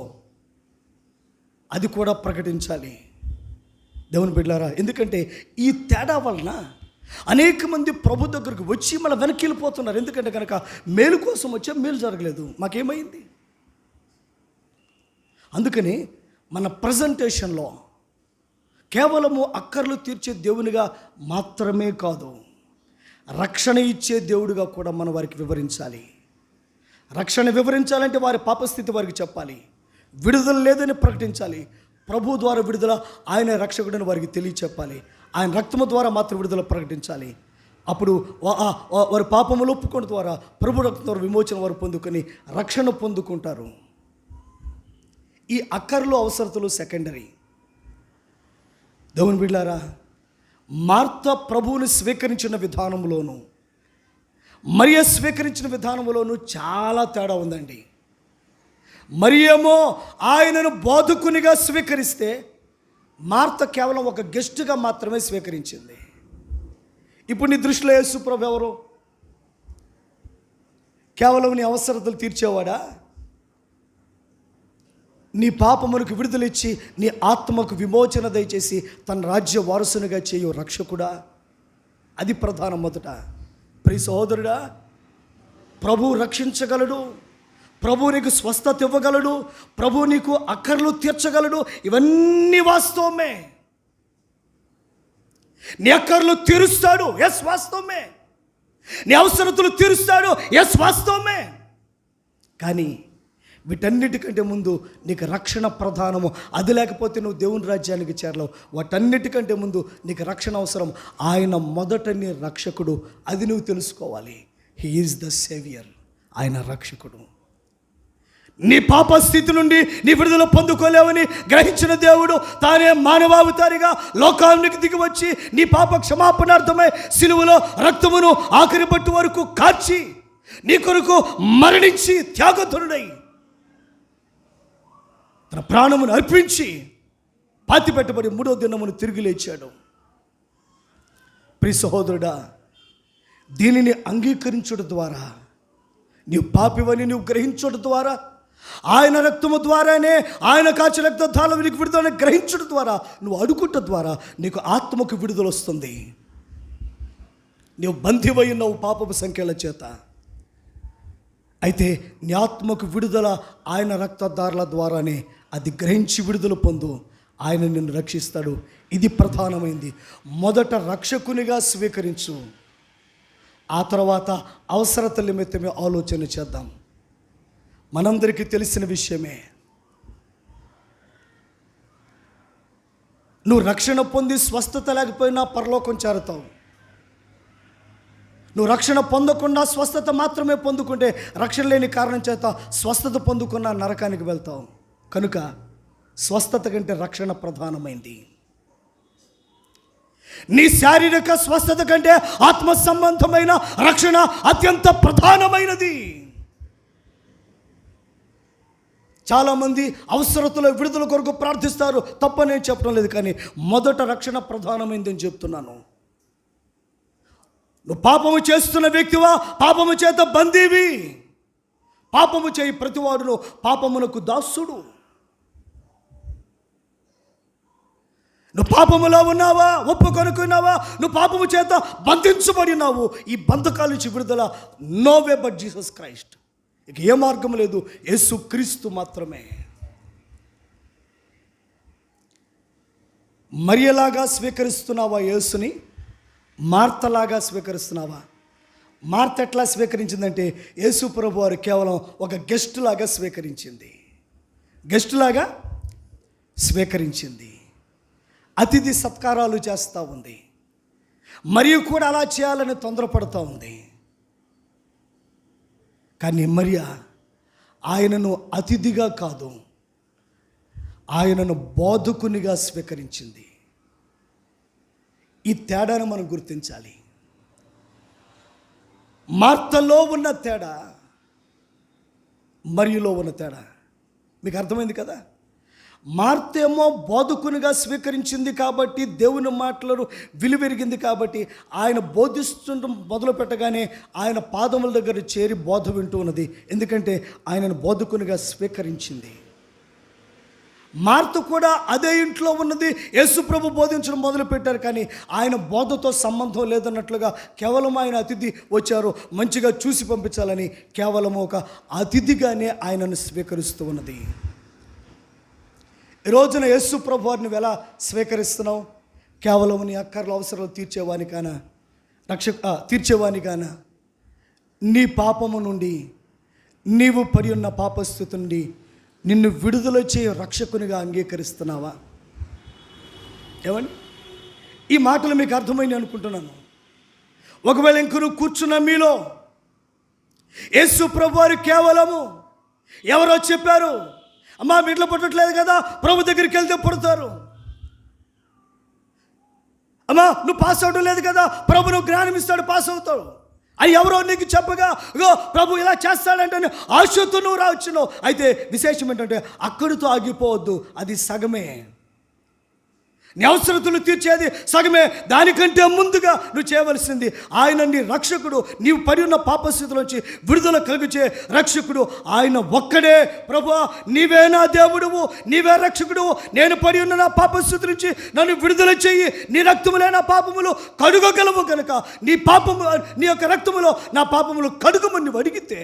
అది కూడా ప్రకటించాలి దేవుని బిడ్డలారా. ఎందుకంటే ఈ తేడా వలన అనేక మంది ప్రభు దగ్గరకు వచ్చి మళ్ళీ వెనక్కి వెళ్ళిపోతున్నారు. ఎందుకంటే కనుక మేలు కోసం వచ్చే మేలు జరగలేదు, మాకేమైంది. అందుకని మన ప్రజెంటేషన్లో కేవలము అక్కర్లు తీర్చే దేవునిగా మాత్రమే కాదు, రక్షణ ఇచ్చే దేవుడిగా కూడా మనం వారికి వివరించాలి. రక్షణ వివరించాలంటే వారి పాపస్థితి వారికి చెప్పాలి, విడుదల లేదని ప్రకటించాలి, ప్రభు ద్వారా విడుదల, ఆయన రక్షకుడని వారికి తెలియచెప్పాలి, ఆయన రక్తము ద్వారా మాత్రం విడుదల ప్రకటించాలి. అప్పుడు వారి పాపములు ఒప్పుకోవడం ద్వారా ప్రభు రక్తం ద్వారా విమోచన వారు పొందుకొని రక్షణ పొందుకుంటారు. ఈ అక్కర్లు, అవసరతలు సెకండరీ. దేవుని బిడ్డలారా, మార్త ప్రభువుని స్వీకరించిన విధానంలోనూ మరియ స్వీకరించిన విధానంలోనూ చాలా తేడా ఉందండి. మరియేమో ఆయనను బోధకునిగా స్వీకరిస్తే, మార్త కేవలం ఒక గెస్ట్గా మాత్రమే స్వీకరించింది. ఇప్పుడు నీ దృష్టిలో యేసు ప్రభు ఎవరు? కేవలం నీ అవసరతలు తీర్చేవాడా? నీ పాపములకు విడుదలిచ్చి నీ ఆత్మకు విమోచన దయచేసి తన రాజ్య వారసునిగా చేయు రక్షకుడా? అది ప్రధానం. మొదట ప్రియ సహోదరుడా, ప్రభు రక్షించగలడు, ప్రభు నీకు స్వస్థత ఇవ్వగలడు, ప్రభు నీకు అక్కర్లు తీర్చగలడు. ఇవన్నీ వాస్తవమే. నీ అక్కర్లు తీరుస్తాడు, ఎస్ వాస్తవమే. నీ అవసరతలు తీరుస్తాడు, ఎస్ వాస్తవమే. కానీ వీటన్నిటికంటే ముందు నీకు రక్షణ ప్రధానము. అది లేకపోతే నువ్వు దేవుని రాజ్యానికి చేరలేవు. వాటన్నిటికంటే ముందు నీకు రక్షణ అవసరం. ఆయన మొదట నీ రక్షకుడు, అది నువ్వు తెలుసుకోవాలి. హీ ఈజ్ ద సేవియర్, ఆయన రక్షకుడు. నీ పాప స్థితి నుండి నీ విడుదల పొందుకోలేవని గ్రహించిన దేవుడు తానే మానవావతారిగా లోకానికి దిగి వచ్చి నీ పాప క్షమాపణార్థమై సిలువలో రక్తమును ఆఖరి పట్టు వరకు కార్చి నీ కొరకు మరణించి త్యాగధనుడై తన ప్రాణమును అర్పించి పాతిపెట్టబడి మూడో దినమును తిరిగి లేచాడు. ప్రియ సహోదరుడా, దీనిని అంగీకరించడం ద్వారా, నీవు పాపివని నువ్వు గ్రహించడం ద్వారా, ఆయన రక్తము ద్వారానే, ఆయన కాచి రక్తధార నీకు విడుదలని గ్రహించడం ద్వారా, నువ్వు అడుగుట ద్వారా నీకు ఆత్మకు విడుదల వస్తుంది. నీవు బంధివై ఉన్నావు పాపపు సంఖ్యల చేత. అయితే నీ ఆత్మకు విడుదల ఆయన రక్తధారల ద్వారానే. అది గ్రహించి విడుదల పొందు, ఆయన నిన్ను రక్షిస్తాడు. ఇది ప్రధానమైంది. మొదట రక్షకునిగా స్వీకరించు, ఆ తర్వాత అవసరతల నిమిత్తమే ఆలోచన చేద్దాం. మనందరికీ తెలిసిన విషయమే, నువ్వు రక్షణ పొంది స్వస్థత లేకపోయినా పరలోకం చేరుతావు. నువ్వు రక్షణ పొందకుండా స్వస్థత మాత్రమే పొందుకుంటే, రక్షణ లేని కారణం చేత స్వస్థత పొందుకున్న నరకానికి వెళ్తావు. కనుక స్వస్థత కంటే రక్షణ ప్రధానమైంది. నీ శారీరక స్వస్థత కంటే ఆత్మ సంబంధమైన రక్షణ అత్యంత ప్రధానమైనది. చాలామంది అవసరతలో విడుదల కొరకు ప్రార్థిస్తారు, తప్పని నేను చెప్పడం లేదు, కానీ మొదట రక్షణ ప్రధానమైందని చెప్తున్నాను. నువ్వు పాపము చేస్తున్న వ్యక్తివా, పాపము చేత బందీవి. పాపము చేయి ప్రతివాడును పాపమునకు దాసుడు. నువ్వు పాపములో ఉన్నావా, ఒప్పుకొనుకున్నావా, నువ్వు పాపము చేత బంధించబడి ఉన్నావు. ఈ బంధకాల నుంచి విడుదల no way but Jesus Christ. ఇక ఏ మార్గం లేదు, యేసు క్రీస్తు మాత్రమే. మరియలాగా స్వీకరిస్తున్నావా యేసుని, మార్తలాగా స్వీకరిస్తున్నావా? మార్త ఎట్లా స్వీకరించిందంటే, యేసు ప్రభు వారు కేవలం ఒక గెస్ట్ లాగా స్వీకరించింది. గెస్ట్ లాగా స్వీకరించింది. అతిథి సత్కారాలు చేస్తూ ఉంది. మరియు కూడా అలా చేయాలని తొందరపడుతూ ఉంది. కానీ మరియా ఆయనను అతిథిగా కాదు, ఆయనను బోధకునిగా స్వీకరించింది. ఈ తేడాను మనం గుర్తించాలి. మార్తలో ఉన్న తేడా, మరియులో ఉన్న తేడా మీకు అర్థమైంది కదా. మార్తేమో బోధకునిగా స్వీకరించింది కాబట్టి, దేవుని మాటలను విలువెరిగింది కాబట్టి, ఆయన బోధిస్తుండడం మొదలు పెట్టగానే ఆయన పాదముల దగ్గర చేరి బోధ వింటూ ఉన్నది. ఎందుకంటే ఆయనను బోధకునిగా స్వీకరించింది. మార్త కూడా అదే ఇంట్లో ఉన్నది. యేసు ప్రభు బోధించడం మొదలుపెట్టారు, కానీ ఆయన బోధతో సంబంధం లేదన్నట్లుగా కేవలం ఆయన అతిథి వచ్చారు, మంచిగా చూసి పంపించాలని కేవలం ఒక అతిథిగానే ఆయనను స్వీకరిస్తూ ఉన్నది. ఈ రోజున యేసు ప్రభు వారిని ఎలా స్వీకరిస్తున్నావు? కేవలం నీ అక్కర్ల అవసరాలు తీర్చేవానిగానా, నీ పాపము నుండి, నీవు పడి ఉన్న పాపస్థితి నుండి నిన్ను విడుదల చేయ రక్షకునిగా అంగీకరిస్తున్నావా? ఏమండి, ఈ మాటలు మీకు అర్థమైంది అనుకుంటున్నాను. ఒకవేళ ఇంక నువ్వు కూర్చున్న మీలో యేసు ప్రభు వారు కేవలము ఎవరో చెప్పారు, అమ్మా వీటిలో పుట్టట్లేదు కదా, ప్రభు దగ్గరికి వెళ్తే పుడతారు, అమ్మా నువ్వు పాస్ అవడం లేదు కదా, ప్రభు నువ్వు జ్ఞానం ఇస్తాడు, పాస్ అవుతాడు అని ఎవరో నీకు చెప్పగా, ఇగో ప్రభు ఇలా చేస్తాడంటే ఆశతో నువ్వు రావచ్చును. అయితే విశేషం ఏంటంటే అక్కడితో ఆగిపోవద్దు, అది సగమే. నీ అవసరతలు తీర్చేది సగమే. దానికంటే ముందుగా నువ్వు చేయవలసింది, ఆయన నీ రక్షకుడు, నీవు పడి ఉన్న పాపస్థితిలోంచి విడుదల కలుగుచే రక్షకుడు ఆయన ఒక్కడే. ప్రభువా నీవే నా దేవుడువు, నీవే రక్షకుడువు, నేను పడి ఉన్న నా పాపస్థితి నుంచి నన్ను విడుదల చెయ్యి, నీ రక్తములే నా పాపములు కడుగగలవు కనుక నీ యొక్క రక్తములో నా పాపములు కడుగమని నువ్వు అడిగితే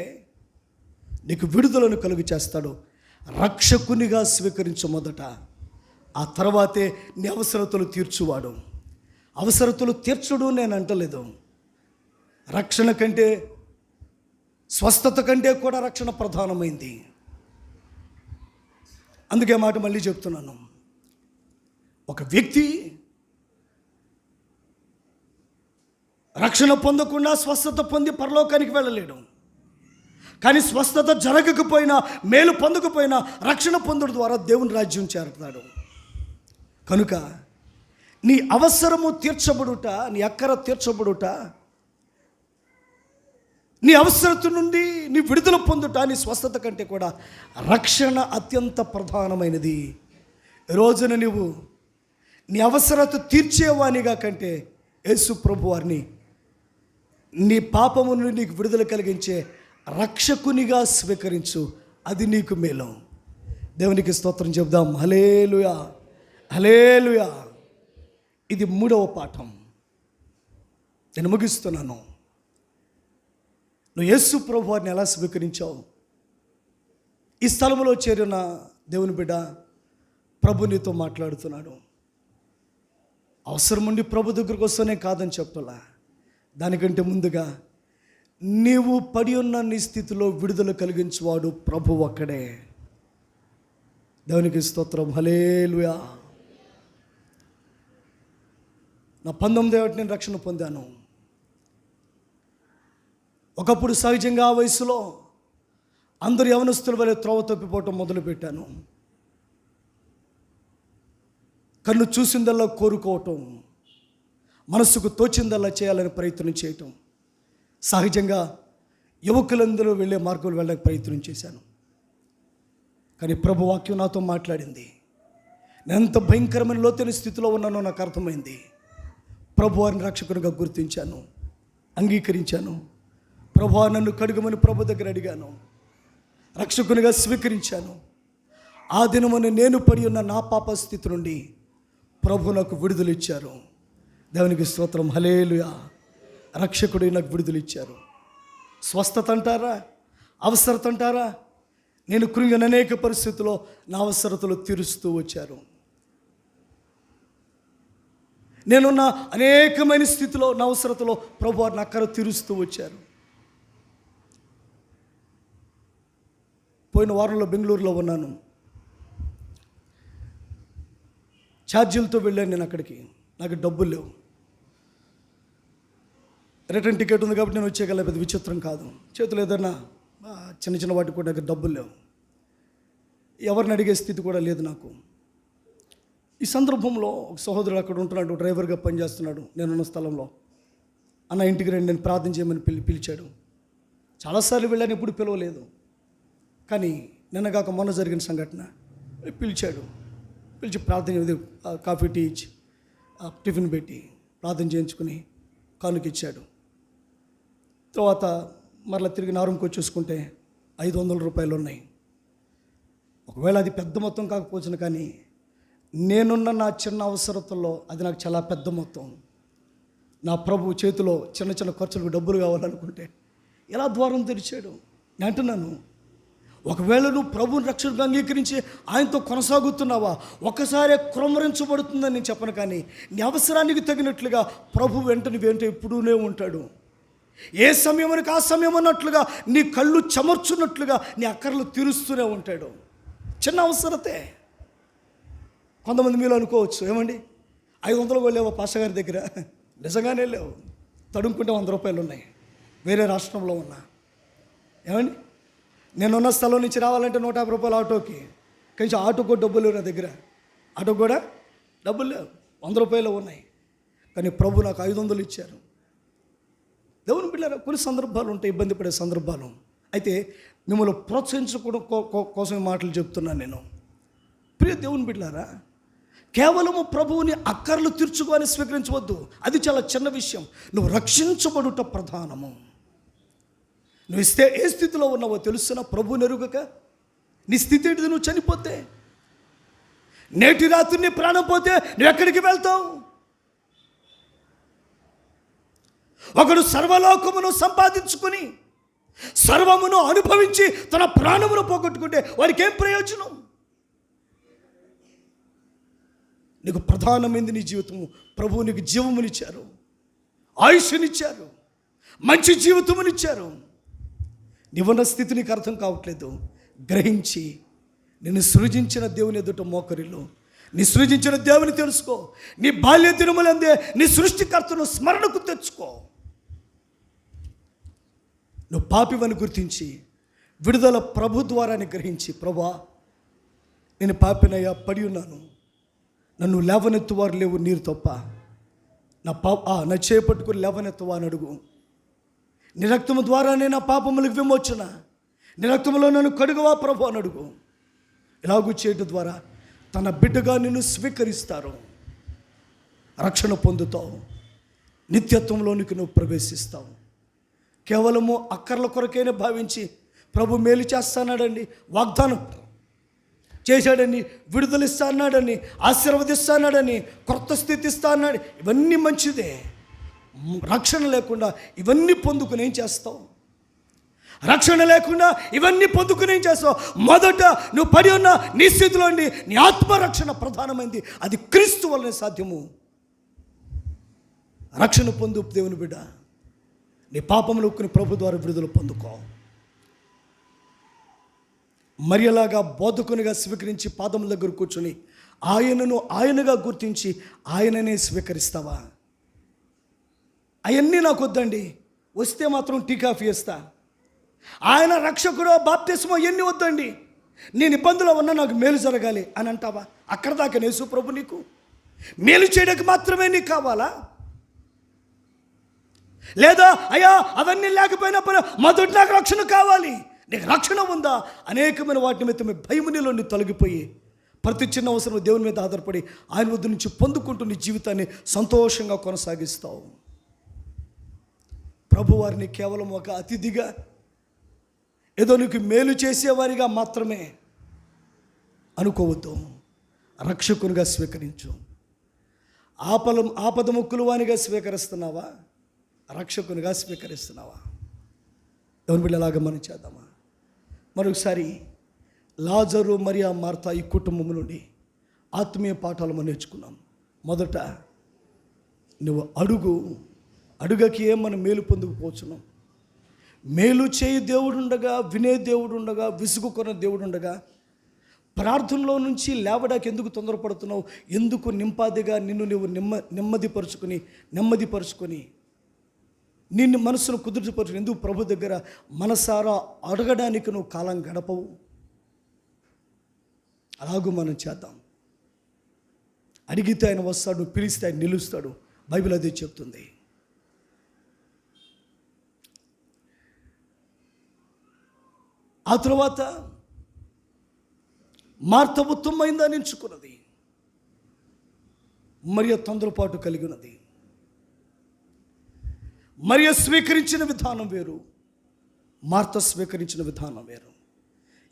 నీకు విడుదలను కలుగు చేస్తాడు. రక్షకునిగా స్వీకరించు మొదట, ఆ తర్వాతే నీ అవసరతలు తీర్చువాడు. అవసరతలు తీర్చుడు నేను అంటలేదు. రక్షణ కంటే, స్వస్థత కంటే కూడా రక్షణ ప్రధానమైంది. అందుకే మాట మళ్ళీ చెప్తున్నాను. ఒక వ్యక్తి రక్షణ పొందకుండా స్వస్థత పొంది పరలోకానికి వెళ్ళలేడు. కానీ స్వస్థత జరగకపోయినా, మేలు పొందకపోయినా రక్షణ పొందడం ద్వారా దేవుని రాజ్యం చేరుతాడు. కనుక నీ అవసరము తీర్చబడుట, నీ అక్కర తీర్చబడుట, నీ అవసరత నుండి నీ విడుదల పొందుట, నీ స్వస్థత కంటే కూడా రక్షణ అత్యంత ప్రధానమైనది. రోజున నువ్వు నీ అవసరత తీర్చేవానిగా కంటే యేసు ప్రభు వారిని నీ పాపము నుండి నీకు విడుదల కలిగించే రక్షకునిగా స్వీకరించు, అది నీకు మేలు. దేవునికి స్తోత్రం చెబుదాం. హల్లెలూయా, హల్లెలూయా. ఇది 3వ పాఠం. నేను ముగిస్తున్నాను. నువ్వు యేసు ప్రభు వారిని ఎలా స్వీకరించావు? ఈ స్థలంలో చేరిన దేవుని బిడ్డ, ప్రభు నీతో మాట్లాడుతున్నాడు. అవసరం ఉండి ప్రభు దగ్గరకు వస్తేనే కాదని చెప్పలా, దానికంటే ముందుగా నీవు పడి ఉన్న నీ స్థితిలో విడుదల కలిగించేవాడు ప్రభు ఒక్కడే. దేవునికి స్తోత్రం. హల్లెలూయా. నా 19వ ఏట నేను రక్షణ పొందాను. ఒకప్పుడు సహజంగా ఆ వయసులో అందరు యవనస్తుల వలె త్రోవ తప్పిపోవటం మొదలుపెట్టాను. కన్ను చూసిందల్లా కోరుకోవటం, మనసుకు తోచిందల్లా చేయాలని ప్రయత్నం చేయటం, సహజంగా యువకులందరూ వెళ్ళే మార్గంలో వెళ్ళడానికి ప్రయత్నం చేశాను. కానీ ప్రభు వాక్యం నాతో మాట్లాడింది. నేను ఎంత భయంకరమైన లోతైన స్థితిలో ఉన్నానో నాకు అర్థమైంది. ప్రభు వారిని రక్షకునిగా గుర్తించాను, అంగీకరించాను. ప్రభు నన్ను కడుగమని ప్రభు దగ్గర అడిగాను, రక్షకునిగా స్వీకరించాను. ఆ దినమున నేను పడి ఉన్న నా పాప స్థితి నుండి ప్రభు నాకు విడుదల ఇచ్చారు. దేవునికి స్తోత్రం, హల్లెలూయా. రక్షకుడు నాకు విడుదల ఇచ్చారు. స్వస్థత అంటారా, అవసరత అంటారా, నేను కృంగిన అనేక పరిస్థితుల్లో నా అవసరతలు తీరుస్తూ వచ్చారు. నేనున్న అనేకమైన స్థితిలో నా అవసరతలో ప్రభు వారిని అక్కర తీరుస్తూ వచ్చారు. పోయిన వారంలో బెంగళూరులో ఉన్నాను. ఛార్జీలతో వెళ్ళాను నేను అక్కడికి. నాకు డబ్బులు లేవు. రిటర్న్ టికెట్ ఉంది కాబట్టి నేను వచ్చేయగల, పెద్ద విచిత్రం కాదు. చేతులు ఏదన్నా చిన్న చిన్న వాటికి కూడా నాకు డబ్బులు లేవు. ఎవరిని అడిగే స్థితి కూడా లేదు నాకు. ఈ సందర్భంలో ఒక సహోదరుడు అక్కడ ఉంటున్నాడు, డ్రైవర్గా పనిచేస్తున్నాడు నేనున్న స్థలంలో. అన్న ఇంటికి రండి, నేను ప్రార్థన చేయమని పిలిచాడు. చాలాసార్లు వెళ్ళాను, ఎప్పుడు పిలవలేదు. కానీ నిన్నగాక మొన్న జరిగిన సంఘటన, పిలిచాడు. పిలిచి ప్రార్థన, కాఫీ టీ ఇచ్చి టిఫిన్ పెట్టి ప్రార్థన చేయించుకుని కానుక ఇచ్చాడు. తర్వాత మరలా తిరిగి నారంకి వచ్చి చూసుకుంటే 500 రూపాయలు ఉన్నాయి. ఒకవేళ అది పెద్ద మొత్తం కాకపోవచ్చు, కానీ నేనున్న నా చిన్న అవసరతల్లో అది నాకు చాలా పెద్ద మొత్తం. నా ప్రభు చేతిలో చిన్న చిన్న ఖర్చులకు డబ్బులు కావాలనుకుంటే ఎలా ద్వారం తెరిచాడు. నేను అంటున్నాను, ఒకవేళ నువ్వు ప్రభుని రక్షకుడిగా అంగీకరించి ఆయనతో కొనసాగుతున్నావా, ఒక్కసారి క్రమరించబడుతుందని నేను చెప్పను. కానీ నీ అవసరానికి తగినట్లుగా ప్రభు వెంట ఎప్పుడూనే ఉంటాడు. ఏ సమయమునికి ఆ సమయం అన్నట్లుగా నీ కళ్ళు చెమర్చున్నట్లుగా నీ అక్కర్లు తీరుస్తూనే ఉంటాడు. చిన్న అవసరతే. కొంతమంది మీలో అనుకోవచ్చు, ఏమండి 500 వెళ్ళేవో పాస్టర్ గారి దగ్గర. నిజంగానే లేవు. తడుముకుంటే 100 రూపాయలు ఉన్నాయి. వేరే రాష్ట్రంలో ఉన్నా. ఏమండి, నేనున్న స్థలం నుంచి రావాలంటే 150 రూపాయలు ఆటోకి. కొంచెం ఆటోకు కూడా డబ్బులు లేవు నా దగ్గర. ఆటోకు కూడా డబ్బులు లేవు, 100 రూపాయలు ఉన్నాయి. కానీ ప్రభు నాకు 500 ఇచ్చారు. దేవుని బిడ్డలారా, కొన్ని సందర్భాలు ఉంటాయి, ఇబ్బంది పడే సందర్భాలు. అయితే మిమ్మల్ని ప్రోత్సహించుకోవడం కోసం మాటలు చెప్తున్నాను నేను. ప్రియ దేవుని బిడ్డలారా, కేవలము ప్రభువుని అక్కర్లు తీర్చుకొని స్వీకరించవద్దు. అది చాలా చిన్న విషయం. నువ్వు రక్షించబడుట ప్రధానము. నువ్వు ఏ స్థితిలో ఉన్నావో తెలుస్తున్నా ప్రభువుని ఎరుగక నీ స్థితి ఏంటిది? నువ్వు చనిపోతే, నేటి రాత్రి నీ ప్రాణం పోతే నువ్వు ఎక్కడికి వెళ్తావు? ఒకడు సర్వలోకమును సంపాదించుకుని సర్వమును అనుభవించి తన ప్రాణమును పోగొట్టుకుంటే వాడికి ఏం ప్రయోజనం? నీకు ప్రధానమైంది నీ జీవితము. ప్రభువు నీకు జీవమునిచ్చారు, ఆయుష్నిచ్చారు, మంచి జీవితమునిచ్చారు. నీవున్న స్థితి నీకు అర్థం కావట్లేదు. గ్రహించి నిన్ను సృజించిన దేవుని ఎదుట మోకరిల్లు. నీ సృజించిన దేవుని తెలుసుకో. నీ బాల్య దినములందే నీ సృష్టికర్తను స్మరణకు తెచ్చుకో. నువ్వు పాపివని గుర్తించి విడుదల ప్రభు ద్వారాని గ్రహించి, ప్రభువా నేను పాపినయ్యా, పడి ఉన్నాను, నన్ను లేవనెత్తువారు లేవు నీరు తప్ప, నా చేపట్టుకుని లేవనెత్తువా అని అడుగు. నీ రక్తము ద్వారానే నా పాపములకు విమోచన, నీ రక్తములో నన్ను కడుగువా ప్రభు అని అడుగు. ఇలాగూ చేయడం ద్వారా తన బిడ్డగా నిన్ను స్వీకరిస్తారు, రక్షణ పొందుతావు, నిత్యత్వంలోనికి నువ్వు ప్రవేశిస్తావు. కేవలము అక్కర్ల కొరకైనా భావించి ప్రభు మేలు చేస్తానాడండి, వాగ్దానం చేశాడని, విడుదలిస్తా అన్నాడని, ఆశీర్వదిస్తానాడని, కొత్త స్థితి ఇస్తా అన్నాడు. ఇవన్నీ మంచిదే. రక్షణ లేకుండా ఇవన్నీ పొందుకుని ఏం చేస్తావు? రక్షణ లేకుండా ఇవన్నీ పొందుకుని ఏం చేస్తావు? మొదట నువ్వు పడి ఉన్న నీ స్థితిలో నీ ఆత్మరక్షణ ప్రధానమైంది. అది క్రీస్తు వల్లనే సాధ్యము. రక్షణ పొందు దేవుని బిడ్డ. నీ పాపములు ఒక్కుని ప్రభు ద్వారా విడుదల పొందుకో. మరియలాగా బోధకునిగా స్వీకరించి పాదముల దగ్గర కూర్చొని ఆయనను ఆయనగా గుర్తించి ఆయననే స్వీకరిస్తావా? అవన్నీ నాకు వద్దండి, వస్తే మాత్రం టీ కాఫీ ఇస్తా. ఆయన రక్షకుడో బాప్తిస్మో ఎన్ని వద్దండి, నేను ఇబ్బందులో ఉన్నా నాకు మేలు జరగాలి అని అంటావా? అక్కడ దాకా యేసు ప్రభు నీకు మేలు చేయడానికి మాత్రమే నీకు కావాలా? లేదా అయ్యా అవన్నీ లేకపోయినప్పుడు మొదటి నాకు రక్షణ కావాలి, నీకు రక్షణ ఉందా? అనేకమైన వాటి నిమిత్తమే భయం నీలో నీ తొలగిపోయి ప్రతి చిన్న అవసరం దేవుని మీద ఆధారపడి ఆయన వద్ద నుంచి పొందుకుంటూ నీ జీవితాన్ని సంతోషంగా కొనసాగిస్తావు. ప్రభువారిని కేవలం ఒక అతిథిగా, ఏదో నీకు మేలు చేసేవారిగా మాత్రమే అనుకోవద్దు. రక్షకునిగా స్వీకరించు. ఆపద ముక్కులు వానిగా స్వీకరిస్తున్నావా? రక్షకునిగా స్వీకరిస్తున్నావా? ఎవరి బిడ్డలాగా మనం చేద్దామా? మరొకసారి లాజరు మరియా మార్తా ఈ కుటుంబం నుండి ఆత్మీయ పాఠాలు మనం నేర్చుకున్నాం. మొదట నువ్వు అడుగకి ఏం మనం మేలు పొందుకుపోతున్నాం. మేలు చేయి దేవుడు ఉండగా, వినే దేవుడు ఉండగా, విసుగుకొన్న దేవుడు ఉండగా, ప్రార్థనలో నుంచి లేవడానికి ఎందుకు తొందరపడుతున్నావు? ఎందుకు నింపాదిగా నిన్ను నువ్వు నెమ్మదిపరుచుకొని నిన్ను మనసును కుదుర్చిపరుచుకుని ఎందుకు ప్రభు దగ్గర మనసారా అడగడానికి నువ్వు కాలం గడపవు? అలాగూ మనం చేద్దాం. అడిగితే ఆయన వస్తాడు, పిలిస్తే ఆయన నిలుస్తాడు. బైబిల్ అదే చెప్తుంది. ఆ తర్వాత మార్త ఉత్తమమైందా ఎంచుకున్నది, మరియ తొందరపాటు కలిగి ఉన్నది. మరియ స్వీకరించిన విధానం వేరు, మార్త స్వీకరించిన విధానం వేరు.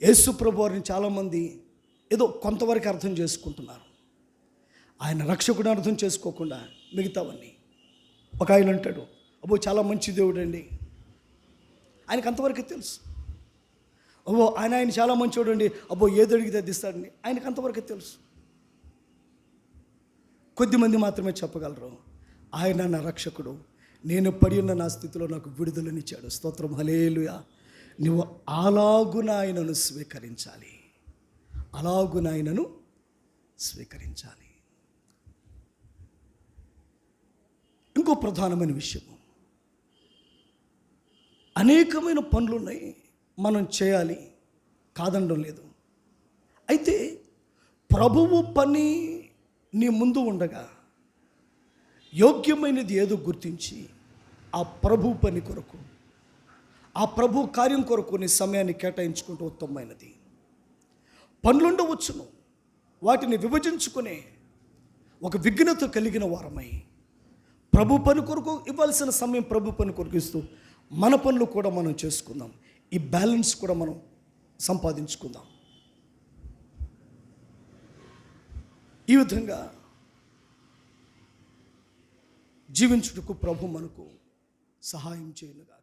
యేసు ప్రభు వారిని చాలామంది ఏదో కొంతవరకు అర్థం చేసుకుంటున్నారు. ఆయన రక్షకుడు అర్థం చేసుకోకుండా మిగతావన్నీ. ఒక ఆయన అంటాడు, అబ్బో చాలా మంచి దేవుడు అండి, ఆయనకు అంతవరకే తెలుసు. అబ్బో ఆయన చాలా మంచివాడు అండి, అబ్బో ఏది అడిగితే దిస్తాడండి, ఆయనకు అంతవరకే తెలుసు. కొద్దిమంది మాత్రమే చెప్పగలరు, ఆయన నా రక్షకుడు, నేను పడి ఉన్న నా స్థితిలో నాకు విడుదలనిచ్చాడు. స్తోత్రం, హల్లెలూయా. నువ్వు అలాగున ఆయనను స్వీకరించాలి, అలాగున ఆయనను స్వీకరించాలి. ఇంకో ప్రధానమైన విషయం, అనేకమైన పనులు ఉన్నాయి మనం చేయాలి, కాదనడం లేదు. అయితే ప్రభువు పని నీ ముందు ఉండగా యోగ్యమైనది ఏదో గుర్తించి ఆ ప్రభు పని కొరకు, ఆ ప్రభు కార్యం కొరకు నీ సమయాన్ని కేటాయించుకుంటూ ఉత్తమమైనది. పనులుండవచ్చును, వాటిని విభజించుకునే ఒక విఘ్నత కలిగిన వారమై ప్రభు పని కొరకు ఇవ్వాల్సిన సమయం ప్రభు పని కొరకు ఇస్తూ మన పనులు కూడా మనం చేసుకుందాం. ఈ బ్యాలెన్స్ కూడా మనం సంపాదించుకుందాం. ఈ విధంగా జీవించుటకు ప్రభు మనకు సహాయం చేయనుగా.